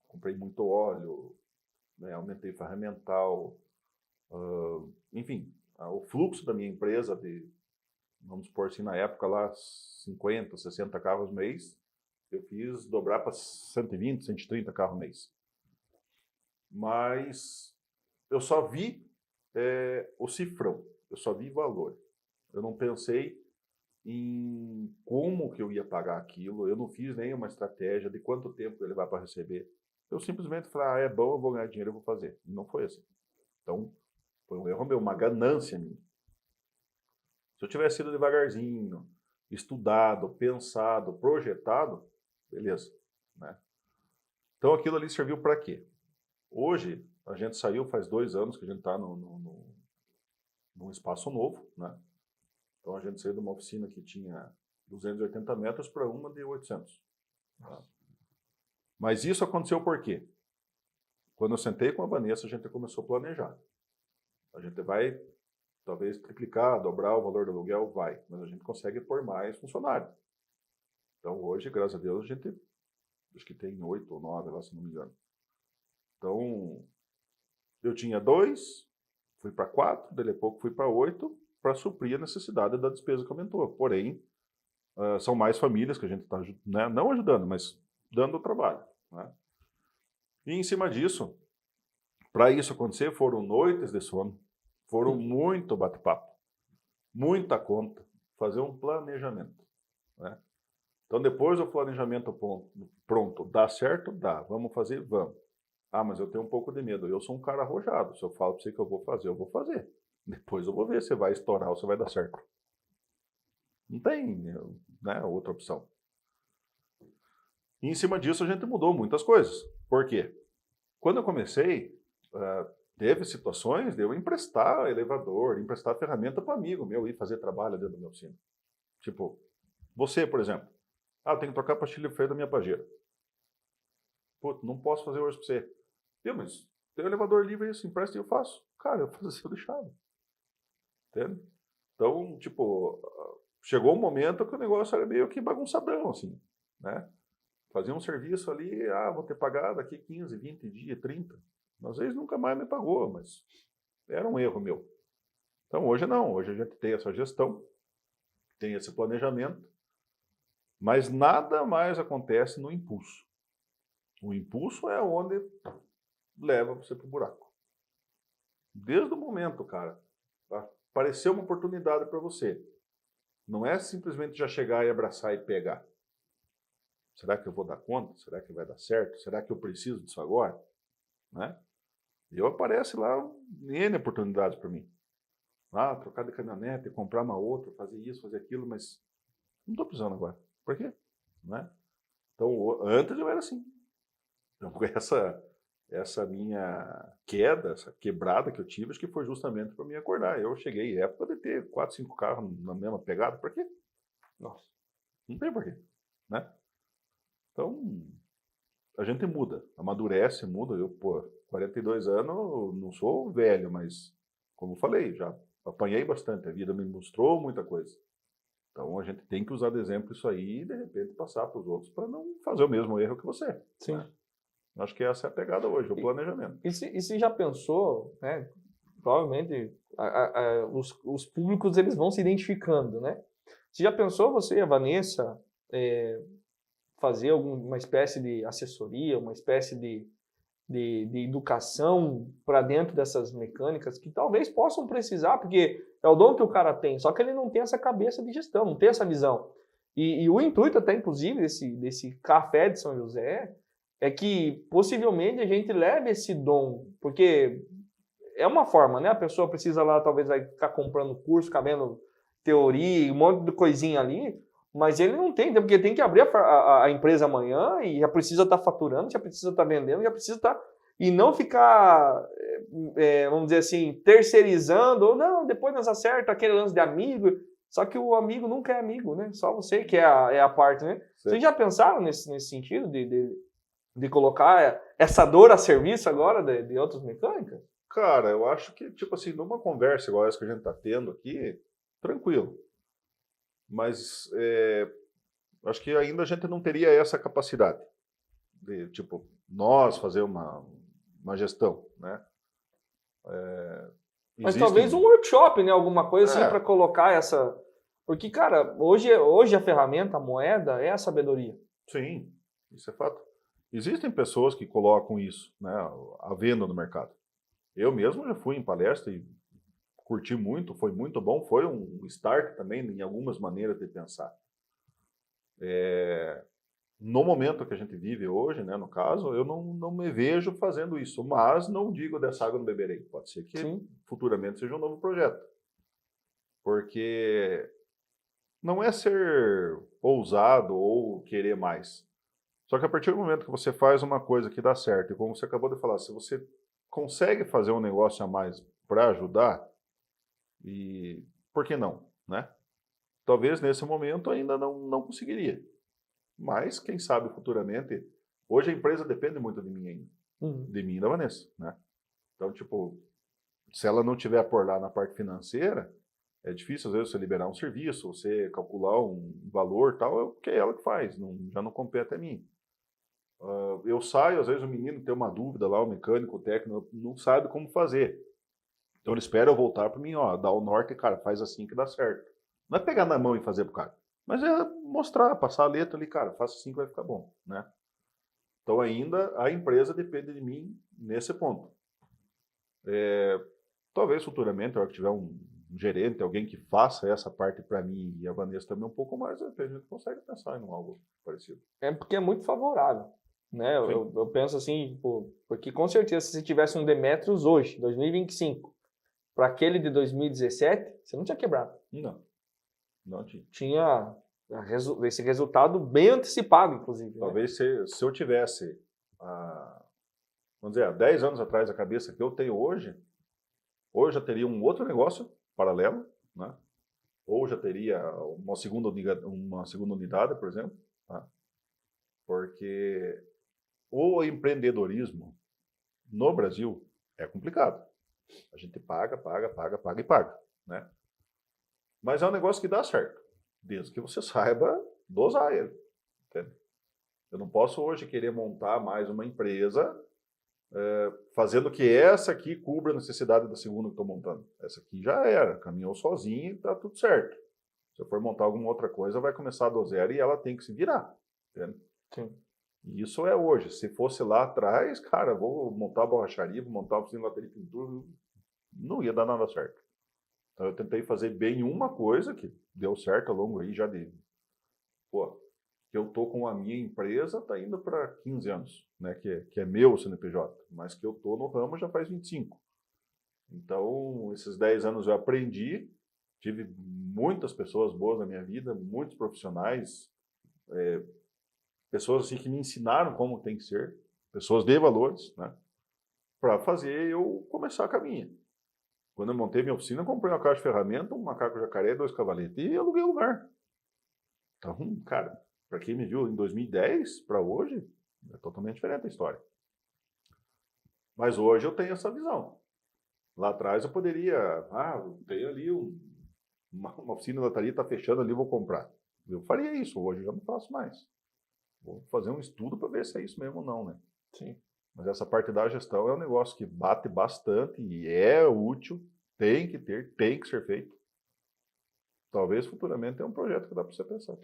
comprei muito óleo, né? Aumentei ferramental, enfim, o fluxo da minha empresa vamos supor assim, na época lá, 50, 60 carros mês, eu fiz dobrar para 120, 130 carros mês. Mas eu só vi o cifrão, eu só vi valor. Eu não pensei em como que eu ia pagar aquilo, eu não fiz nenhuma estratégia de quanto tempo eu ia levar para receber. Eu simplesmente falei, é bom, eu vou ganhar dinheiro, eu vou fazer. E não foi assim. Então, foi um erro meu, uma ganância minha. Se eu tivesse sido devagarzinho, estudado, pensado, projetado, beleza, né? Então aquilo ali serviu para quê? Hoje, a gente saiu faz 2 anos que a gente está num espaço novo, né? Então a gente saiu de uma oficina que tinha 280 metros para uma de 800. Tá? Mas isso aconteceu por quê? Quando eu sentei com a Vanessa, a gente começou a planejar. A gente vai talvez triplicar, dobrar o valor do aluguel, vai, mas a gente consegue pôr mais funcionário. Então hoje, graças a Deus, a gente acho que tem 8 ou 9 lá, se não me engano. Então, eu tinha 2, fui para 4, daí a pouco fui para 8, para suprir a necessidade da despesa que aumentou. Porém, são mais famílias que a gente está, né, não ajudando, mas dando trabalho. Né? E em cima disso, para isso acontecer, foram noites de sono, foram muito bate-papo, muita conta, fazer um planejamento. Né? Então, depois do planejamento pronto, dá certo? Dá. Vamos fazer? Vamos. Ah, mas eu tenho um pouco de medo. Eu sou um cara arrojado. Se eu falo para você que eu vou fazer. Depois eu vou ver se vai estourar ou se vai dar certo. Não tem, né, outra opção. E em cima disso a gente mudou muitas coisas. Por quê? Quando eu comecei, teve situações de eu emprestar elevador, emprestar ferramenta para amigo meu ir fazer trabalho dentro da minha oficina. Tipo, você, por exemplo. Ah, eu tenho que trocar a pastilha de freio da minha pajeira. Putz, não posso fazer hoje para você. Viu, mas tem um elevador livre aí, empresta e eu faço. Cara, eu faço assim, eu deixava. Entende? Então, tipo, chegou um momento que o negócio era meio que bagunçadão, assim, né? Fazia um serviço ali, vou ter pagado daqui 15, 20 dias, 30. Às vezes nunca mais me pagou, mas era um erro meu. Então hoje não, hoje a gente tem essa gestão, tem esse planejamento, mas nada mais acontece no impulso. O impulso é onde leva você para o buraco. Desde o momento, cara, apareceu uma oportunidade para você. Não é simplesmente já chegar e abraçar e pegar. Será que eu vou dar conta? Será que vai dar certo? Será que eu preciso disso agora? Né? E aparece lá N oportunidades para mim. trocar de caminhonete, comprar uma outra, fazer isso, fazer aquilo, mas não estou precisando agora. Por quê? Né? Então, antes eu era assim. Então, essa minha queda, essa quebrada que eu tive, acho que foi justamente para me acordar. Eu cheguei à época de ter 4, 5 carros na mesma pegada. Por quê? Nossa. Não tem porquê. Né? Então, a gente muda, amadurece, muda. Eu, 42 anos, não sou velho, mas, como eu falei, já apanhei bastante. A vida me mostrou muita coisa. Então, a gente tem que usar de exemplo isso aí e, de repente, passar para os outros para não fazer o mesmo erro que você. Sim. Né? Acho que essa é a pegada hoje, o planejamento. E se já pensou, né? Provavelmente os públicos eles vão se identificando, né? Você já pensou você, a Vanessa, fazer alguma espécie de assessoria, uma espécie de educação para dentro dessas mecânicas que talvez possam precisar, porque é o dom que o cara tem, só que ele não tem essa cabeça de gestão, não tem essa visão. E o intuito até, inclusive, desse café de São José é que possivelmente a gente leve esse dom, porque é uma forma, né? A pessoa precisa lá, talvez, vai ficar comprando curso, ficar vendo teoria, um monte de coisinha ali, mas ele não tem, porque tem que abrir a empresa amanhã e já precisa estar faturando, já precisa estar vendendo, já precisa estar... E não ficar, vamos dizer assim, terceirizando, ou não, depois nós acerta aquele lance de amigo, só que o amigo nunca é amigo, né? Só você que é a parte, né? Sim. Vocês já pensaram nesse sentido de colocar essa dor a serviço agora de outras mecânicas? Cara, eu acho que, tipo assim, numa conversa igual essa que a gente está tendo aqui, tranquilo. Mas acho que ainda a gente não teria essa capacidade de, tipo, nós fazer uma gestão, né? Mas Existem... talvez um workshop, né? Alguma coisa assim para colocar essa... Porque, cara, hoje a ferramenta, a moeda, é a sabedoria. Sim, isso é fato. Existem pessoas que colocam isso, né, à venda no mercado. Eu mesmo já fui em palestra e curti muito, foi muito bom, foi um start também em algumas maneiras de pensar. No momento que a gente vive hoje, né, no caso, eu não me vejo fazendo isso, mas não digo dessa água não beberei. Pode ser que futuramente seja um novo projeto. Porque não é ser ousado ou querer mais. Só que a partir do momento que você faz uma coisa que dá certo, e como você acabou de falar, se você consegue fazer um negócio a mais para ajudar, e por que não, né? Talvez nesse momento ainda não conseguiria. Mas, quem sabe futuramente, hoje a empresa depende muito de mim ainda. De mim e da Vanessa, né? Então, tipo, se ela não tiver por lá na parte financeira, é difícil às vezes você liberar um serviço, você calcular um valor e tal, é o que é ela que faz, já não compete a mim. Eu saio, às vezes o menino tem uma dúvida lá, o mecânico, o técnico, não sabe como fazer. Então ele espera eu voltar para mim, ó, dar o norte, cara, faz assim que dá certo. Não é pegar na mão e fazer pro cara, mas é mostrar, passar a letra ali, cara, faça assim que vai ficar bom, né? Então ainda a empresa depende de mim nesse ponto. Talvez futuramente, na hora que tiver um gerente, alguém que faça essa parte para mim e a Vanessa também um pouco mais, a gente consegue pensar em algo parecido. É porque é muito favorável, né? Eu penso assim, porque com certeza se você tivesse um Demetrius hoje, 2025, para aquele de 2017, você não tinha quebrado. Não tinha. Tinha esse resultado bem antecipado, inclusive. Talvez se eu tivesse, vamos dizer, há 10 anos atrás a cabeça que eu tenho hoje já teria um outro negócio paralelo, né? Ou já teria uma segunda unidade, por exemplo, tá? Porque o empreendedorismo no Brasil é complicado. A gente paga, né? Mas é um negócio que dá certo, desde que você saiba dosar ele. Entende? Eu não posso hoje querer montar mais uma empresa fazendo que essa aqui cubra a necessidade da segunda que estou montando. Essa aqui já era, caminhou sozinha e está tudo certo. Se eu for montar alguma outra coisa, vai começar do zero e ela tem que se virar. Entende? Sim. E isso é hoje. Se fosse lá atrás, cara, vou montar a borracharia, vou montar a oficina de lateria e pintura, não ia dar nada certo. Então eu tentei fazer bem uma coisa que deu certo ao longo aí já de... que eu tô com a minha empresa, tá indo para 15 anos, né, que é meu CNPJ, mas que eu tô no ramo já faz 25. Então, esses 10 anos eu aprendi, tive muitas pessoas boas na minha vida, muitos profissionais, pessoas assim que me ensinaram como tem que ser, pessoas de valores, né? Para fazer eu começar a caminhar. Quando eu montei minha oficina, eu comprei uma caixa de ferramenta, um macaco jacaré, 2 cavaletes e aluguei o lugar. Então, cara, para quem me viu em 2010 para hoje, é totalmente diferente a história. Mas hoje eu tenho essa visão. Lá atrás eu poderia, tem ali uma oficina da Thalia, está fechando ali, vou comprar. Eu faria isso, hoje eu já não faço mais. Vou fazer um estudo para ver se é isso mesmo ou não, né? Sim. Mas essa parte da gestão é um negócio que bate bastante e é útil, tem que ter, tem que ser feito. Talvez futuramente é um projeto que dá para você pensar.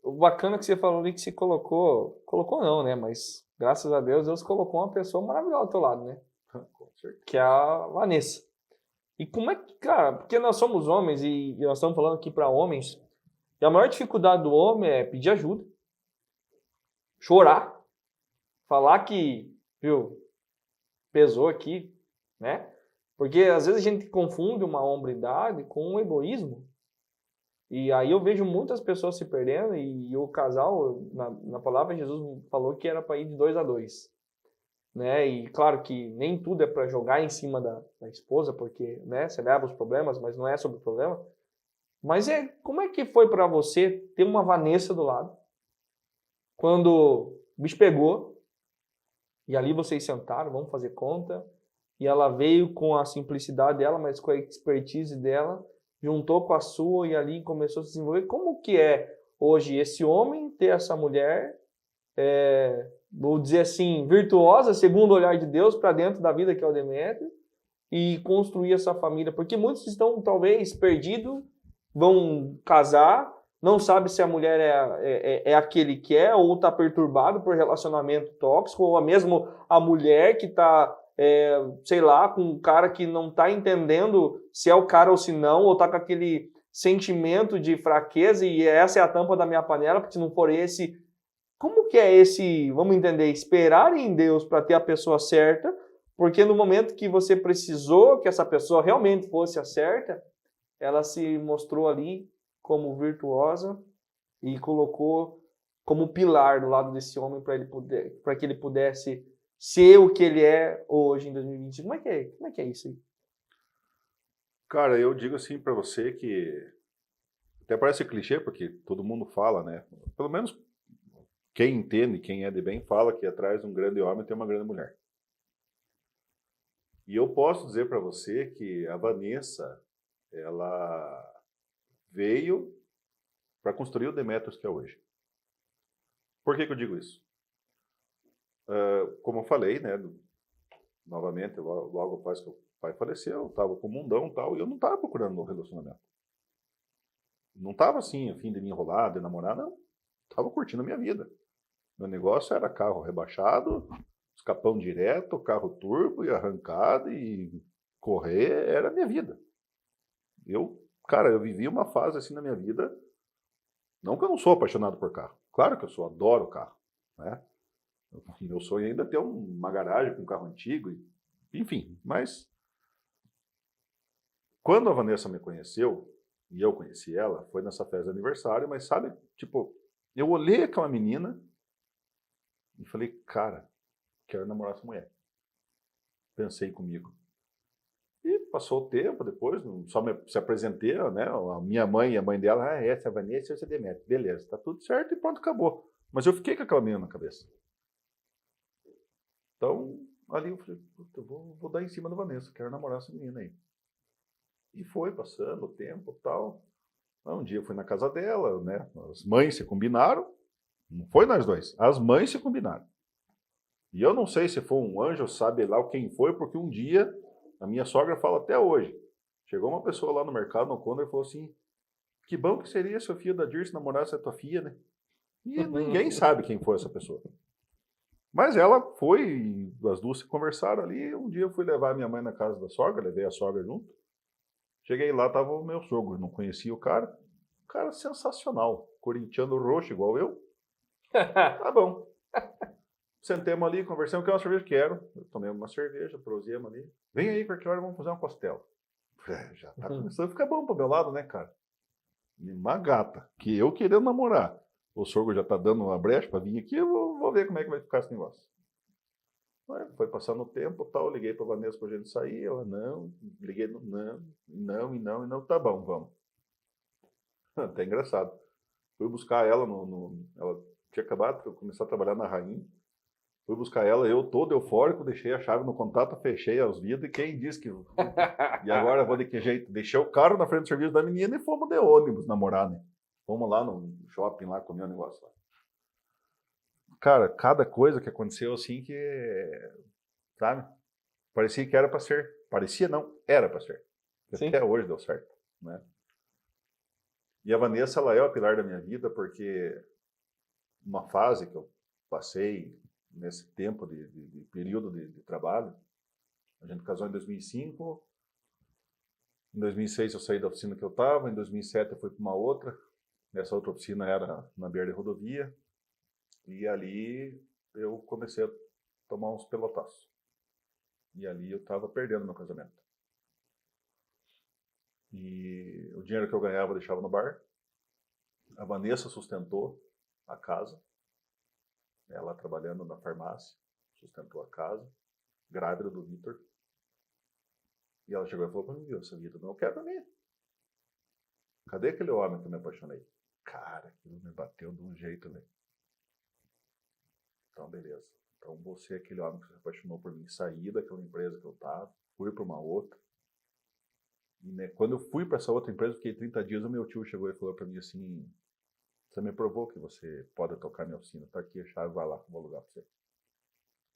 O bacana que você falou ali que se colocou não, né? Mas graças a Deus colocou uma pessoa maravilhosa ao teu lado, né? Com certeza. Que é a Vanessa. E como é que, cara, porque nós somos homens e nós estamos falando aqui para homens, e a maior dificuldade do homem é pedir ajuda, chorar, falar que, viu, pesou aqui, né? Porque às vezes a gente confunde uma hombridade com um egoísmo. E aí eu vejo muitas pessoas se perdendo e o casal, na palavra Jesus falou que era para ir de 2 a 2. Né? E claro que nem tudo é para jogar em cima da esposa, porque, né, você leva os problemas, mas não é sobre o problema. Mas como é que foi para você ter uma Vanessa do lado, quando o bicho pegou, e ali vocês sentaram, vamos fazer conta, e ela veio com a simplicidade dela, mas com a expertise dela, juntou com a sua e ali começou a se desenvolver. Como que é hoje esse homem ter essa mulher, vou dizer assim, virtuosa, segundo o olhar de Deus, para dentro da vida que é o Demétrio, e construir essa família? Porque muitos estão talvez perdidos, vão casar, não sabe se a mulher é aquele que é, ou está perturbado por relacionamento tóxico, ou mesmo a mulher que está, sei lá, com um cara que não está entendendo se é o cara ou se não, ou está com aquele sentimento de fraqueza e essa é a tampa da minha panela, porque se não for esse... Como que é esse, vamos entender, esperar em Deus para ter a pessoa certa, porque no momento que você precisou que essa pessoa realmente fosse a certa, ela se mostrou ali como virtuosa e colocou como pilar do lado desse homem para que ele pudesse ser o que ele é hoje em 2020. Como é que é isso aí? Cara, eu digo assim para você que até parece clichê, porque todo mundo fala, né? Pelo menos quem entende, quem é de bem, fala que atrás de um grande homem tem uma grande mulher. E eu posso dizer para você que a Vanessa, ela veio para construir o Demetrios que é hoje. Por que eu digo isso? Como eu falei, né? Novamente, logo após que o pai faleceu, eu estava com o mundão e tal, e eu não estava procurando um relacionamento. Não estava assim, a fim de me enrolar, de namorar, não. Estava curtindo a minha vida. Meu negócio era carro rebaixado, escapão direto, carro turbo e arrancada e correr, era a minha vida. Cara, eu vivi uma fase assim na minha vida, não que eu não sou apaixonado por carro. Claro que eu sou, adoro carro, né? Meu sonho ainda é ter uma garagem com um carro antigo, enfim, mas quando a Vanessa me conheceu, e eu conheci ela, foi nessa festa de aniversário, mas sabe, tipo, eu olhei aquela menina e falei, cara, quero namorar essa mulher. Pensei comigo. E passou o tempo depois, só se apresentei, né? A minha mãe e a mãe dela, essa é a Vanessa, essa é a Demétrio. Beleza, tá tudo certo e pronto, acabou. Mas eu fiquei com aquela menina na cabeça. Então, ali eu falei, puta, eu vou dar em cima da Vanessa, quero namorar essa menina aí. E foi passando o tempo e tal. Um dia eu fui na casa dela, né? As mães se combinaram. Não foi nós dois, as mães se combinaram. E eu não sei se foi um anjo, sabe lá quem foi, porque um dia, a minha sogra fala até hoje, chegou uma pessoa lá no mercado, no Condor, e falou assim, que bom que seria se o filho da Dirce namorasse a tua filha, né? E ninguém sabe quem foi essa pessoa. Mas ela foi, as duas se conversaram ali, um dia eu fui levar a minha mãe na casa da sogra, levei a sogra junto. Cheguei lá, tava o meu sogro, não conhecia o cara sensacional, corintiano roxo igual eu. Tá bom. Sentemos ali, conversamos, quer uma cerveja? Quero. Eu tomei uma cerveja, prosemos ali. Vem aí, qualquer hora vamos fazer uma costela. Já tá começando a ficar bom pro meu lado, né, cara? E uma gata, que eu querendo namorar. O sogro já tá dando uma brecha pra vir aqui, eu vou ver como é que vai ficar esse negócio. Foi passando o tempo, tal, liguei pra Vanessa pra gente sair, ela não, liguei, não, tá bom, vamos. Até engraçado. Fui buscar ela ela tinha acabado de começar a trabalhar na Rainha. Fui buscar ela, eu todo eufórico, deixei a chave no contato, fechei as vidas, e quem disse que... E agora vou de que jeito? Deixei o carro na frente do serviço da menina e fomos de ônibus namorar, né? Fomos lá no shopping, lá, comer um negócio lá. Cara, cada coisa que aconteceu assim que... Sabe? Parecia que era pra ser. Parecia não, era pra ser. Sim. Até hoje deu certo, né? E a Vanessa, ela é o pilar da minha vida, porque uma fase que eu passei nesse tempo de período de trabalho, a gente casou em 2005, em 2006 eu saí da oficina que eu estava, em 2007 eu fui para uma outra, essa outra oficina era na beira de rodovia, e ali eu comecei a tomar uns pelotaços. E ali eu estava perdendo meu casamento. E o dinheiro que eu ganhava eu deixava no bar. A Vanessa sustentou a casa, ela trabalhando na farmácia, sustentou a casa, grávida do Vitor. E ela chegou e falou para mim, essa vida não quero pra mim. Cadê aquele homem que eu me apaixonei? Cara, aquilo me bateu de um jeito, velho. Então, beleza. Então, você é aquele homem que se apaixonou por mim. Saí daquela empresa que eu tava, fui para uma outra. E, né, quando eu fui para essa outra empresa, fiquei 30 dias, o meu tio chegou e falou para mim assim, você me provou que você pode tocar minha oficina, tá aqui a chave, vai lá, vou alugar para você.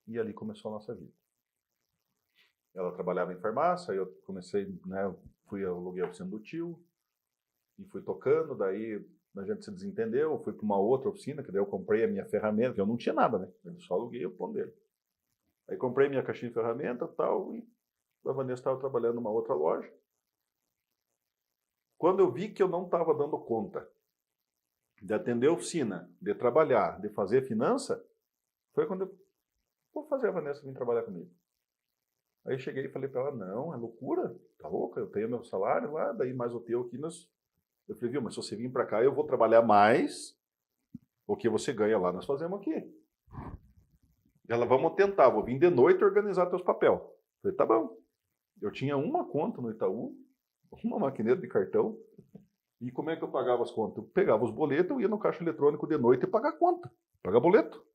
E ali começou a nossa vida. Ela trabalhava em farmácia, aí eu comecei, né, aluguei a oficina do tio, e fui tocando, daí a gente se desentendeu, fui para uma outra oficina, que daí eu comprei a minha ferramenta, que eu não tinha nada, né? Eu só aluguei o pão dele. Aí comprei minha caixinha de ferramenta e tal, e a Vanessa estava trabalhando numa outra loja. Quando eu vi que eu não estava dando conta de atender a oficina, de trabalhar, de fazer finança, foi quando eu vou fazer a Vanessa vir trabalhar comigo. Aí cheguei e falei para ela, não, é loucura, tá louca, eu tenho meu salário lá, daí mais o teu aqui, eu falei, viu, mas se você vir para cá, eu vou trabalhar mais o que você ganha lá, nós fazemos aqui. Ela, vamos tentar, vou vir de noite organizar teus papéis. Eu falei, tá bom. Eu tinha uma conta no Itaú, uma maquineta de cartão, e como é que eu pagava as contas? Eu pegava os boletos, eu ia no caixa eletrônico de noite e pagar conta, pagar boleto.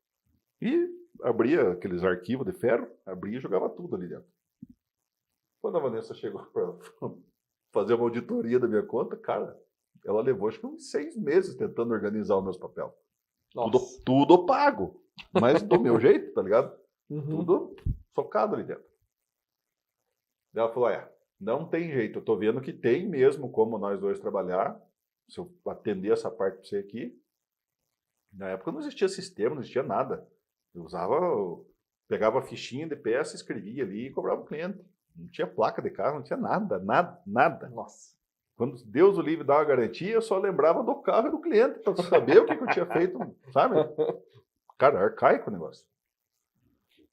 E abria aqueles arquivos de ferro, abria e jogava tudo ali dentro. Quando a Vanessa chegou para fazer uma auditoria da minha conta, cara, ela levou acho que uns 6 meses tentando organizar os meus papéis. Tudo pago, mas do meu jeito, tá ligado? Tudo socado ali dentro. Ela falou, não tem jeito, eu tô vendo que tem mesmo como nós dois trabalhar, se eu atender essa parte pra você aqui. Na época não existia sistema, não existia nada. Eu pegava a fichinha de peça, escrevia ali e cobrava o cliente. Não tinha placa de carro, não tinha nada. Nossa. Quando Deus o livre dava a garantia, eu só lembrava do carro e do cliente, para saber o que eu tinha feito, sabe? Cara, arcaico o negócio.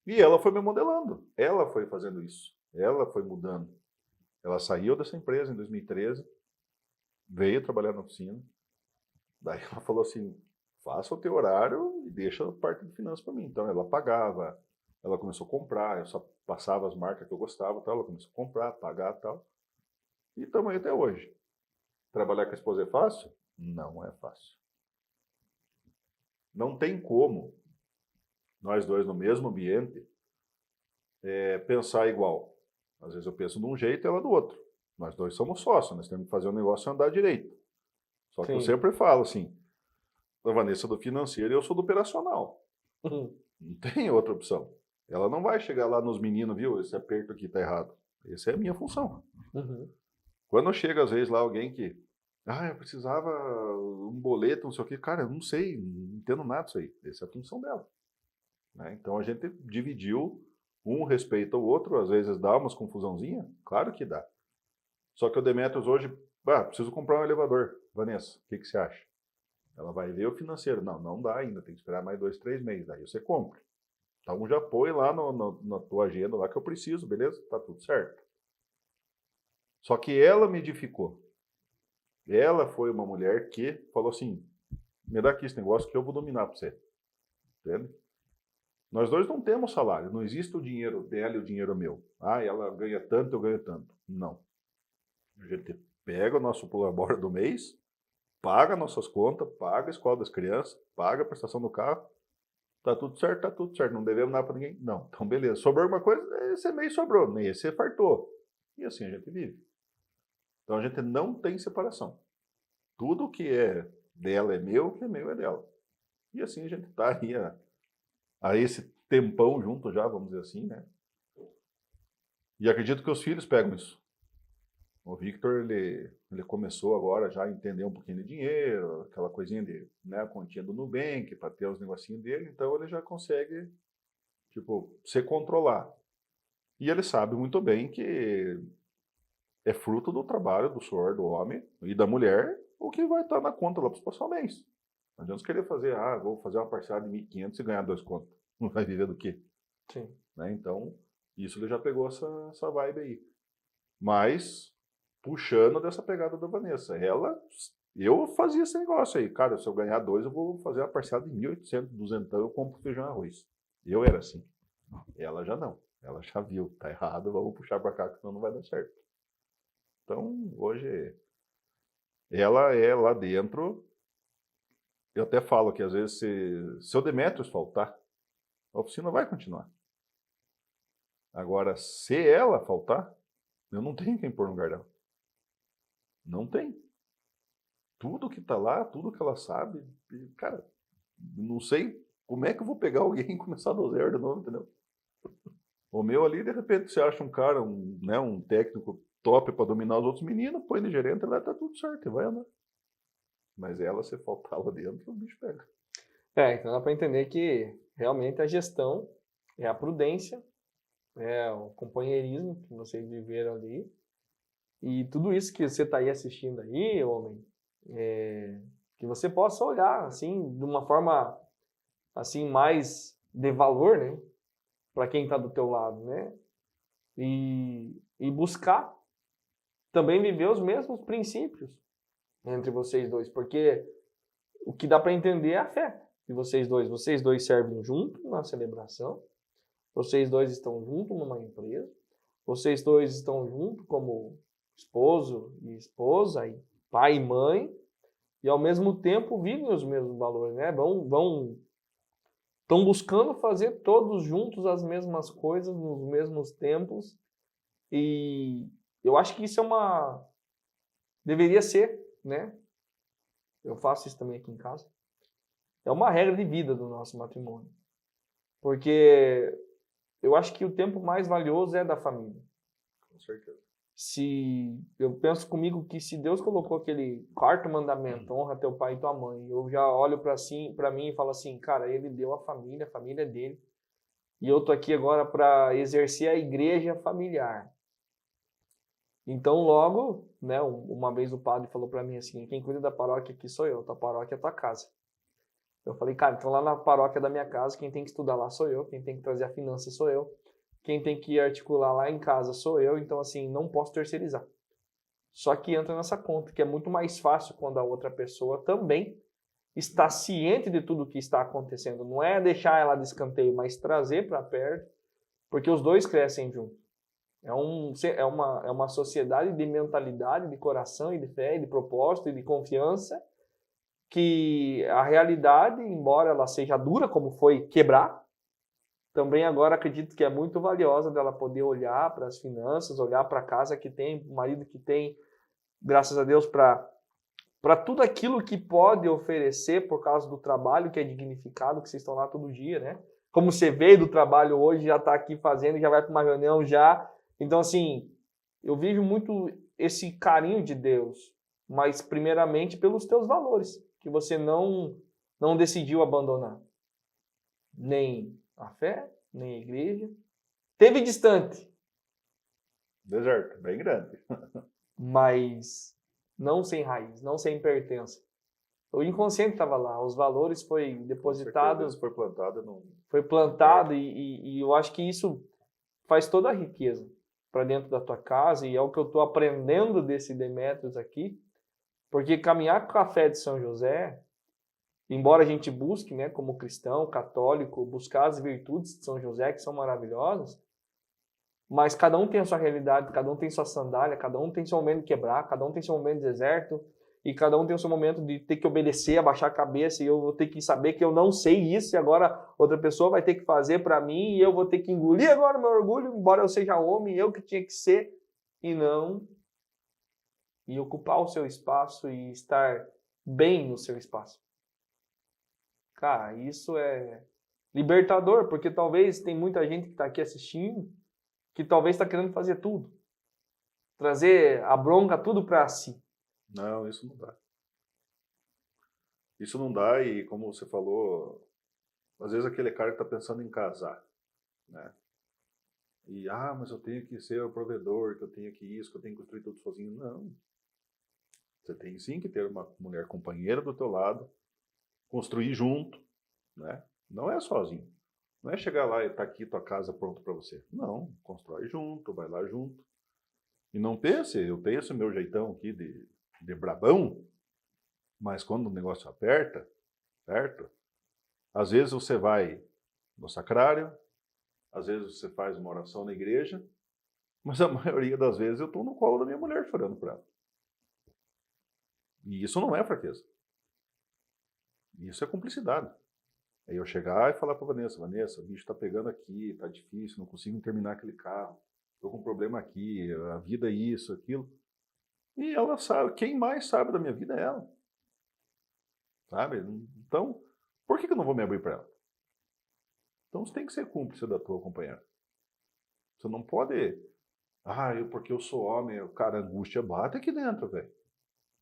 E ela foi me modelando, ela foi fazendo isso, ela foi mudando. Ela saiu dessa empresa em 2013, veio trabalhar na oficina, daí ela falou assim, faça o teu horário e deixa a parte de finanças para mim. Então ela pagava, ela começou a comprar, eu só passava as marcas que eu gostava, tal, ela começou a comprar, pagar e tal. E estamos aí até hoje. Trabalhar com a esposa é fácil? Não é fácil. Não tem como nós dois no mesmo ambiente pensar igual. Às vezes eu penso de um jeito e ela do outro. Nós dois somos sócios, nós temos que fazer o negócio andar direito. Só que eu sempre falo assim, a Vanessa do financeiro e eu sou do operacional. Não tem outra opção. Ela não vai chegar lá nos meninos, viu? Esse aperto aqui tá errado. Essa é a minha função. Quando chega às vezes lá alguém que eu precisava um boleto, não sei o quê. Cara, eu não sei, não entendo nada disso aí. Essa é a função dela. Né? Então a gente dividiu, um respeita o outro, às vezes dá umas confusãozinha, claro que dá. Só que o Demetrios hoje, preciso comprar um elevador. Vanessa, o que você acha? Ela vai ver o financeiro. Não dá ainda, tem que esperar mais 2, 3 meses. Daí você compra. Então já põe lá na tua agenda lá que eu preciso, beleza? Tá tudo certo. Só que ela me edificou. Ela foi uma mulher que falou assim, me dá aqui esse negócio que eu vou dominar pra você. Entende? Nós dois não temos salário, não existe o dinheiro dela e o dinheiro meu. Ah, ela ganha tanto, eu ganho tanto. Não. A gente pega o nosso pular-bora do mês, paga nossas contas, paga a escola das crianças, paga a prestação do carro. Tá tudo certo, tá tudo certo. Não devemos nada pra ninguém? Não. Então, beleza. Sobrou alguma coisa? Esse mês sobrou. Nem esse fartou. E assim a gente vive. Então a gente não tem separação. Tudo que é dela é meu, o que é meu é dela. E assim a gente tá aí a esse tempão junto já, vamos dizer assim, né? E acredito que os filhos pegam isso. O Victor, ele começou agora já a entender um pouquinho de dinheiro, aquela coisinha de, né, a continha do Nubank, para ter os negocinhos dele, então ele já consegue, tipo, se controlar. E ele sabe muito bem que é fruto do trabalho, do suor do homem e da mulher, o que vai estar na conta lá para os próximos mês. Não adianta querer fazer, vou fazer uma parcela de 1.500 e ganhar 2 contos. Não vai viver do quê? Sim. Né? Então, isso ele já pegou essa vibe aí. Mas, puxando dessa pegada da Vanessa. Eu fazia esse negócio aí. Cara, se eu ganhar 2, eu vou fazer uma parcela de 1.800, 200, eu compro feijão e arroz. Eu era assim. Ela já não. Ela já viu, tá errado, vamos puxar pra cá, que senão não vai dar certo. Então, hoje, ela é lá dentro. Eu até falo que às vezes se o Demetrios faltar, a oficina vai continuar. Agora, se ela faltar, eu não tenho quem pôr no lugar dela. Não tem. Tudo que tá lá, tudo que ela sabe, cara, não sei como é que eu vou pegar alguém e começar do zero de novo, entendeu? O meu ali, de repente, você acha um cara, um técnico top para dominar os outros meninos, põe de gerente, lá tá tudo certo, e vai andar. Mas ela, se faltar lá dentro, o bicho pega. Então dá para entender que realmente a gestão é a prudência, é o companheirismo que vocês viveram ali. E tudo isso que você está aí assistindo aí, homem, que você possa olhar assim de uma forma assim mais de valor, né, para quem está do teu lado, né, e buscar também viver os mesmos princípios entre vocês dois, porque o que dá para entender é a fé de vocês dois servem junto na celebração, vocês dois estão juntos numa empresa, vocês dois estão juntos como esposo e esposa, e pai e mãe, e ao mesmo tempo vivem os mesmos valores, né? Estão buscando fazer todos juntos as mesmas coisas nos mesmos tempos, e eu acho que isso deveria ser, né? Eu faço isso também aqui em casa. É uma regra de vida do nosso matrimônio, porque eu acho que o tempo mais valioso é da família. Com certeza. Se eu penso comigo que se Deus colocou aquele quarto mandamento, honra teu pai e tua mãe, eu já olho para mim e falo assim, cara, ele deu a família é dele, e eu tô aqui agora para exercer a igreja familiar. Então logo, né, uma vez o padre falou para mim assim, quem cuida da paróquia aqui sou eu, tua paróquia é tua casa. Eu falei, cara, então lá na paróquia da minha casa, quem tem que estudar lá sou eu, quem tem que trazer a finança sou eu. Quem tem que articular lá em casa sou eu, então assim, não posso terceirizar. Só que entra nessa conta, que é muito mais fácil quando a outra pessoa também está ciente de tudo o que está acontecendo. Não é deixar ela de escanteio, mas trazer para perto, porque os dois crescem juntos. É uma sociedade de mentalidade, de coração e de fé, e de propósito e de confiança, que a realidade, embora ela seja dura, como foi quebrar, também agora acredito que é muito valiosa dela poder olhar para as finanças, olhar para a casa que tem, o marido que tem, graças a Deus, para tudo aquilo que pode oferecer por causa do trabalho que é dignificado, que vocês estão lá todo dia, né? Como você veio do trabalho hoje, já está aqui fazendo, já vai para uma reunião já. Então, assim, eu vejo muito esse carinho de Deus, mas primeiramente pelos teus valores, que você não decidiu abandonar. Nem a fé, nem a igreja. Teve distante, Deserto, bem grande. mas não sem raiz, não sem pertença. O inconsciente estava lá, os valores foi depositado, Foi plantado não. foi plantado e eu acho que isso faz toda a riqueza para dentro da tua casa e é o que eu estou aprendendo desse Demétrios aqui, porque caminhar com a fé de São José, embora a gente busque, né, como cristão, católico, buscar as virtudes de São José que são maravilhosas, mas cada um tem a sua realidade, cada um tem sua sandália, cada um tem seu momento de quebrar, cada um tem seu momento de deserto, e cada um tem o seu momento de ter que obedecer, abaixar a cabeça, e eu vou ter que saber que eu não sei isso, e agora outra pessoa vai ter que fazer para mim, e eu vou ter que engolir agora o meu orgulho, embora eu seja homem, eu que tinha que ser, e não. E ocupar o seu espaço e estar bem no seu espaço. Cara, isso é libertador, porque talvez tem muita gente que está aqui assistindo, que talvez está querendo fazer tudo. Trazer a bronca tudo para si. Não, isso não dá. Isso não dá e, como você falou, às vezes aquele cara que está pensando em casar, né? E, mas eu tenho que ser o provedor, que eu tenho que isso, que eu tenho que construir tudo sozinho. Não. Você tem sim que ter uma mulher companheira do teu lado, construir junto, né? Não é sozinho. Não é chegar lá e tá aqui tua casa pronta para você. Não, constrói junto, vai lá junto. E não pense, eu tenho esse meu jeitão aqui de brabão, mas quando o negócio aperta, certo? Às vezes você vai no sacrário, às vezes você faz uma oração na igreja, mas a maioria das vezes eu estou no colo da minha mulher chorando por ela. E isso não é fraqueza. Isso é cumplicidade. Aí eu chegar e falar para Vanessa, o bicho está pegando aqui, está difícil, não consigo terminar aquele carro, estou com um problema aqui, a vida é isso, aquilo. E ela sabe, quem mais sabe da minha vida é ela. Sabe? Então, por que eu não vou me abrir para ela? Então você tem que ser cúmplice da tua companheira. Você não pode, porque eu sou homem, cara, a angústia bate aqui dentro, velho.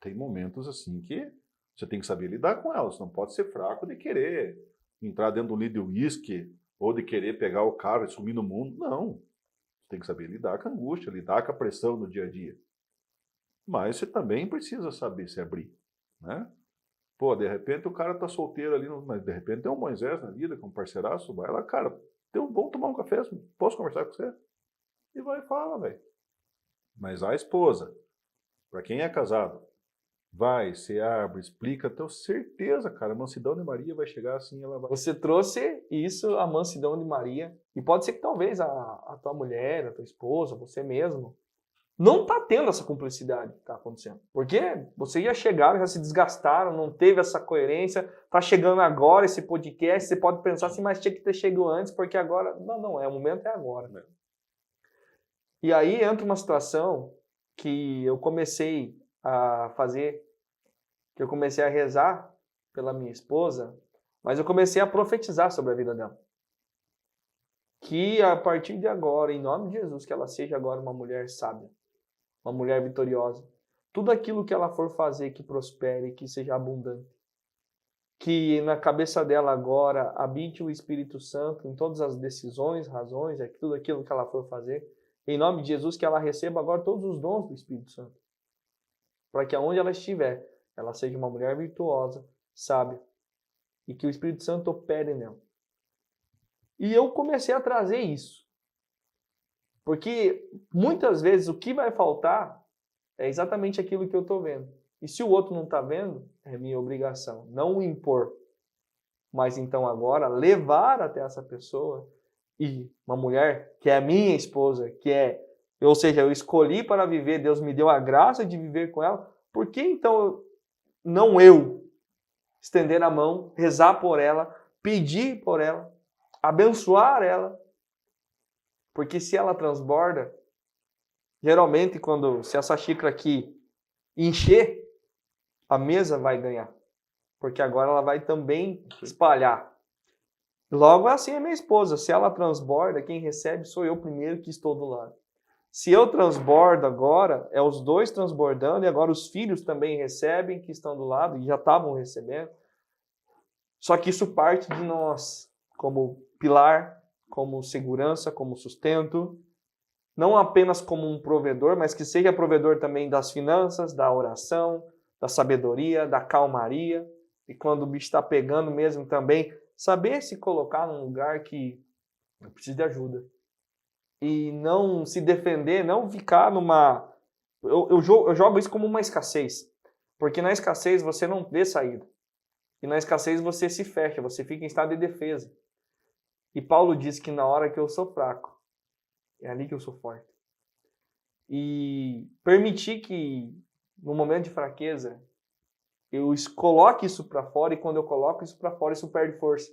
Tem momentos assim que você tem que saber lidar com ela. Você não pode ser fraco de querer entrar dentro do litro de uísque ou de querer pegar o carro e sumir no mundo. Não. Você tem que saber lidar com a angústia, lidar com a pressão no dia a dia. Mas você também precisa saber se abrir, né? Pô, de repente o cara tá solteiro ali, mas de repente tem um Moisés na vida, com um parceiraço, vai lá, cara, vamos tomar um café, posso conversar com você? E vai e fala, velho. Mas a esposa, para quem é casado, vai, se abre, explica, tenho certeza, cara, a mansidão de Maria vai chegar assim, ela vai... Você trouxe isso, a mansidão de Maria, e pode ser que talvez a tua mulher, a tua esposa, você mesmo, não tá tendo essa cumplicidade que tá acontecendo. Porque vocês já chegaram, já se desgastaram, não teve essa coerência, tá chegando agora esse podcast, você pode pensar assim, mas tinha que ter chegado antes, porque agora... Não, o momento é agora. É. E aí entra uma situação que eu comecei a fazer, que eu comecei a rezar pela minha esposa, mas eu comecei a profetizar sobre a vida dela. Que a partir de agora, em nome de Jesus, que ela seja agora uma mulher sábia, uma mulher vitoriosa. Tudo aquilo que ela for fazer que prospere, que seja abundante. Que na cabeça dela agora habite o Espírito Santo em todas as decisões, razões, tudo aquilo que ela for fazer. Em nome de Jesus, que ela receba agora todos os dons do Espírito Santo. Para que aonde ela estiver, ela seja uma mulher virtuosa, sábia. E que o Espírito Santo opere nela. E eu comecei a trazer isso. Porque muitas vezes o que vai faltar é exatamente aquilo que eu estou vendo. E se o outro não está vendo, é minha obrigação. Não o impor. Mas então agora levar até essa pessoa e uma mulher que é a minha esposa, ou seja, eu escolhi para viver, Deus me deu a graça de viver com ela, por que então não eu estender a mão, rezar por ela, pedir por ela, abençoar ela? Porque se ela transborda, geralmente se essa xícara aqui encher, a mesa vai ganhar. Porque agora ela vai também espalhar. Logo assim é minha esposa. Se ela transborda, quem recebe sou eu primeiro que estou do lado. Se eu transbordo agora, é os dois transbordando e agora os filhos também recebem que estão do lado e já estavam recebendo. Só que isso parte de nós, como pilar, como segurança, como sustento, não apenas como um provedor, mas que seja provedor também das finanças, da oração, da sabedoria, da calmaria, E quando o bicho está pegando mesmo também, saber se colocar num lugar que eu preciso de ajuda. E não se defender, não ficar numa... Eu jogo isso como uma escassez. Porque na escassez você não vê saída. E na escassez você se fecha, você fica em estado de defesa. E Paulo diz que na hora que eu sou fraco, é ali que eu sou forte. E permitir que no momento de fraqueza eu coloque isso para fora, e quando eu coloco isso para fora, isso perde força.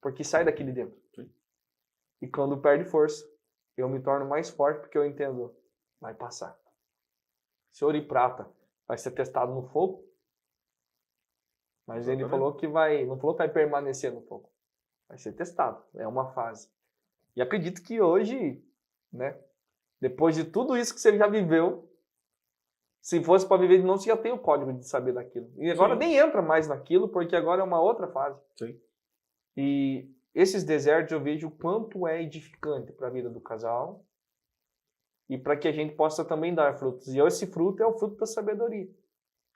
Porque sai daqui de dentro. E quando perde força, eu me torno mais forte porque eu entendo, vai passar. Se ouro e prata vai ser testado no fogo, mas ele falou que vai, não falou que vai permanecer no fogo. Vai ser testado, é uma fase. E acredito que hoje, né, depois de tudo isso que você já viveu, se fosse para viver de novo, você já tem o código de saber daquilo. E agora nem entra mais naquilo, porque agora é uma outra fase. Sim. E esses desertos eu vejo o quanto é edificante para a vida do casal e para que a gente possa também dar frutos. E esse fruto é o fruto da sabedoria,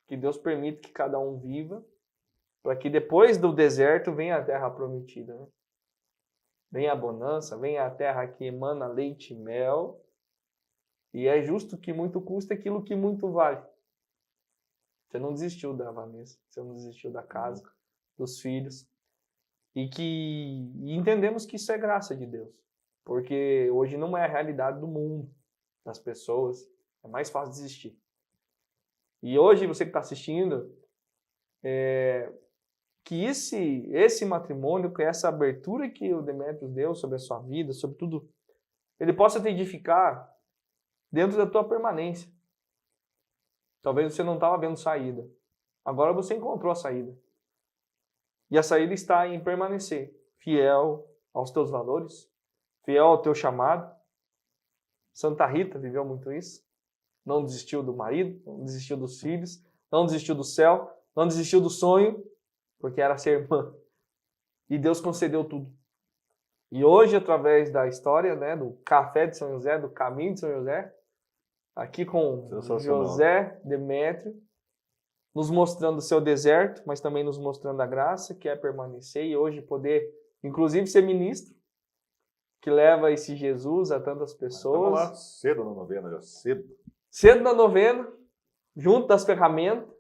que Deus permite que cada um viva, para que depois do deserto venha a terra prometida, né? Venha a bonança, venha a terra que emana leite e mel. E é justo que muito custa aquilo que muito vale. Você não desistiu da Vanessa, você não desistiu da casa, dos filhos. E entendemos que isso é graça de Deus. Porque hoje não é a realidade do mundo, das pessoas. É mais fácil desistir. E hoje, você que está assistindo, que esse matrimônio, que essa abertura que o Demetrios deu sobre a sua vida, sobre tudo, ele possa te edificar dentro da tua permanência. Talvez você não estava vendo saída. Agora você encontrou a saída. E a saída está em permanecer fiel aos teus valores, fiel ao teu chamado. Santa Rita viveu muito isso. Não desistiu do marido, não desistiu dos filhos, não desistiu do céu, não desistiu do sonho, porque era ser irmã. E Deus concedeu tudo. E hoje, através da história, né, do Café de São José, do Caminho de São José, aqui com José Demétrio, nos mostrando o seu deserto, mas também nos mostrando a graça, que é permanecer e hoje poder, inclusive, ser ministro, que leva esse Jesus a tantas pessoas. Estamos lá cedo na novena, já cedo. Cedo na novena, junto das ferramentas,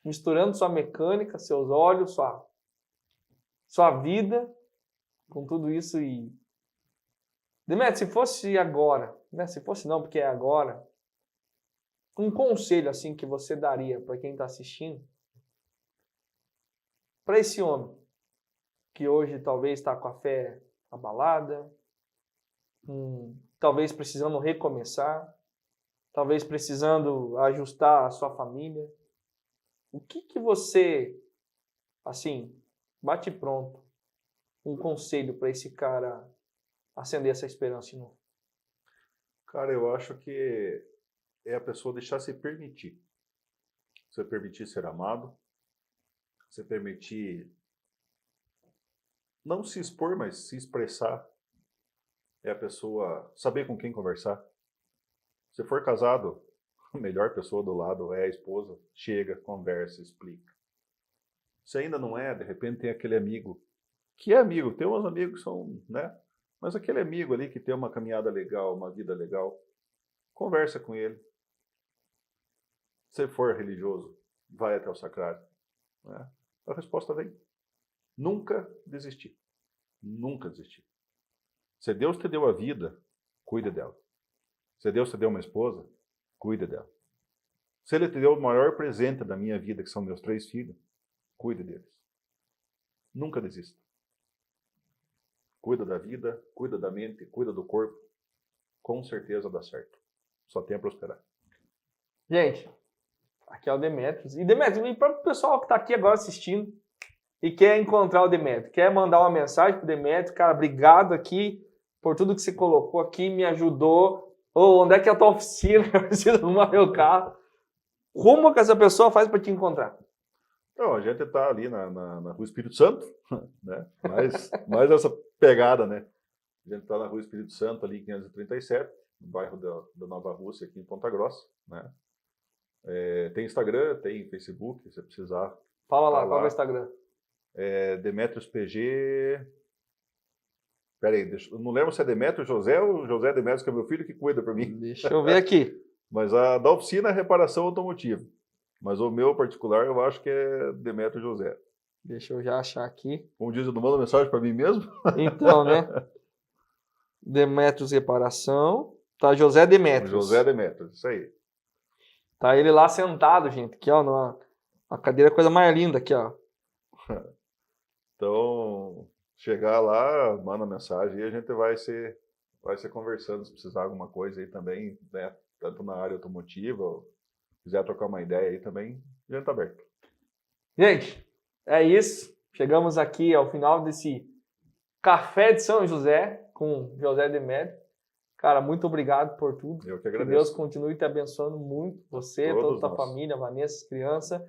misturando sua mecânica, seus olhos, sua vida, com tudo isso. E Demetrio, se fosse agora, né? Se fosse não, porque é agora, um conselho assim que você daria para quem está assistindo, para esse homem que hoje talvez está com a fé abalada, talvez precisando recomeçar, talvez precisando ajustar a sua família, o que você, assim, bate pronto, um conselho para esse cara acender essa esperança de novo? Cara, eu acho que é a pessoa deixar se permitir. Você permitir ser amado, você permitir não se expor, mas se expressar. É a pessoa saber com quem conversar. Se for casado, a melhor pessoa do lado é a esposa. Chega, conversa, explica. Se ainda não é, de repente tem aquele amigo que é amigo. Tem uns amigos que são, né? Mas aquele amigo ali que tem uma caminhada legal, uma vida legal, conversa com ele. Se for religioso, vai até o sacrário. Né? A resposta vem. Nunca desistir. Nunca desistir. Se Deus te deu a vida, cuide dela. Se Deus te deu uma esposa, cuide dela. Se Ele te deu o maior presente da minha vida, que são meus 3 filhos, cuide deles. Nunca desista. Cuida da vida, cuida da mente, cuida do corpo. Com certeza dá certo. Só tem a prosperar. Gente, aqui é o Demetrios. E Demetrios, e para o pessoal que está aqui agora assistindo e quer encontrar o Demetrios, quer mandar uma mensagem para o Demetrios, cara, obrigado aqui por tudo que você colocou aqui, me ajudou. Onde é que é a tua oficina? Eu preciso arrumar meu carro. Como que essa pessoa faz para te encontrar? Então, a gente está ali na Rua Espírito Santo, né? mais essa pegada, né? A gente está na Rua Espírito Santo, ali 537, no bairro da Nova Rússia, aqui em Ponta Grossa, né? Tem Instagram, tem Facebook, se você precisar Fala lá, Tá qual é o lá. Instagram? Demetrios PG. Pera aí, eu não lembro se é Demetrios José ou José Demetrios, que é meu filho que cuida para mim. Deixa eu ver aqui. Mas a da oficina é reparação automotiva. Mas o meu particular eu acho que é Demetrios José. Deixa eu já achar aqui. Como diz, eu não mando mensagem para mim mesmo? Então, né? Demetrios Reparação. Tá José Demetrios. José Demetrios, isso aí. Tá ele lá sentado, gente. Aqui, ó. A cadeira é a coisa mais linda aqui, ó. Então, chegar lá, manda mensagem e a gente vai ser conversando se precisar de alguma coisa aí também, né? Tanto na área automotiva, ou quiser trocar uma ideia aí também, a gente tá aberto. Gente, é isso. Chegamos aqui ao final desse Café de São José com José Demétrio. Cara, muito obrigado por tudo. Eu que Que agradeço. Deus continue te abençoando muito, você, Todos toda a tua nós. família, Vanessa, criança,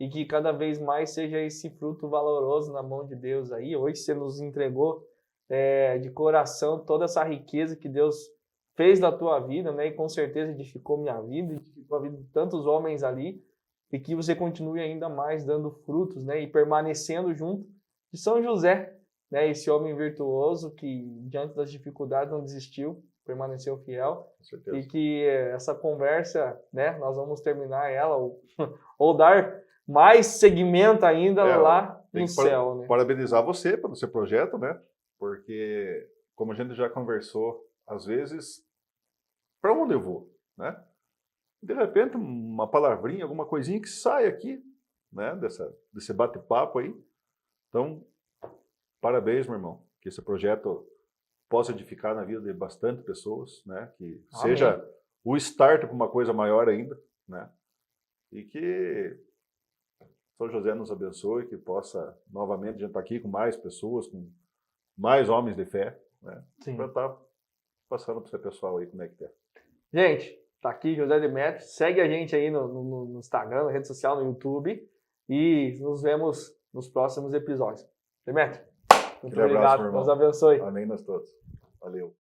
e que cada vez mais seja esse fruto valoroso na mão de Deus aí. Hoje você nos entregou de coração toda essa riqueza que Deus fez na tua vida, né? E com certeza edificou minha vida, edificou a vida de tantos homens ali, e que você continue ainda mais dando frutos, né? E permanecendo junto de São José, né? Esse homem virtuoso que, diante das dificuldades, não desistiu, permaneceu fiel. Com certeza. E que essa conversa, né? Nós vamos terminar ela, ou dar mais segmento ainda lá Tem no que céu, né? parabenizar você pelo seu projeto, né? Porque, como a gente já conversou, às vezes, para onde eu vou, né? De repente, uma palavrinha, alguma coisinha que sai aqui, né? Desse bate-papo aí. Então, parabéns, meu irmão. Que esse projeto possa edificar na vida de bastante pessoas, né? Que Amém. seja o start para uma coisa maior ainda, né? E que São José nos abençoe, que possa novamente a gente estar aqui com mais pessoas, com mais homens de fé, né? Sim. Para estar passando para esse pessoal aí como é que é. Gente, tá aqui José Demétrio. Segue a gente aí no Instagram, na rede social, no YouTube. E nos vemos nos próximos episódios. Demétrio, muito Aquele abraço, obrigado. meu irmão. Deus abençoe. Amém nós todos. Valeu.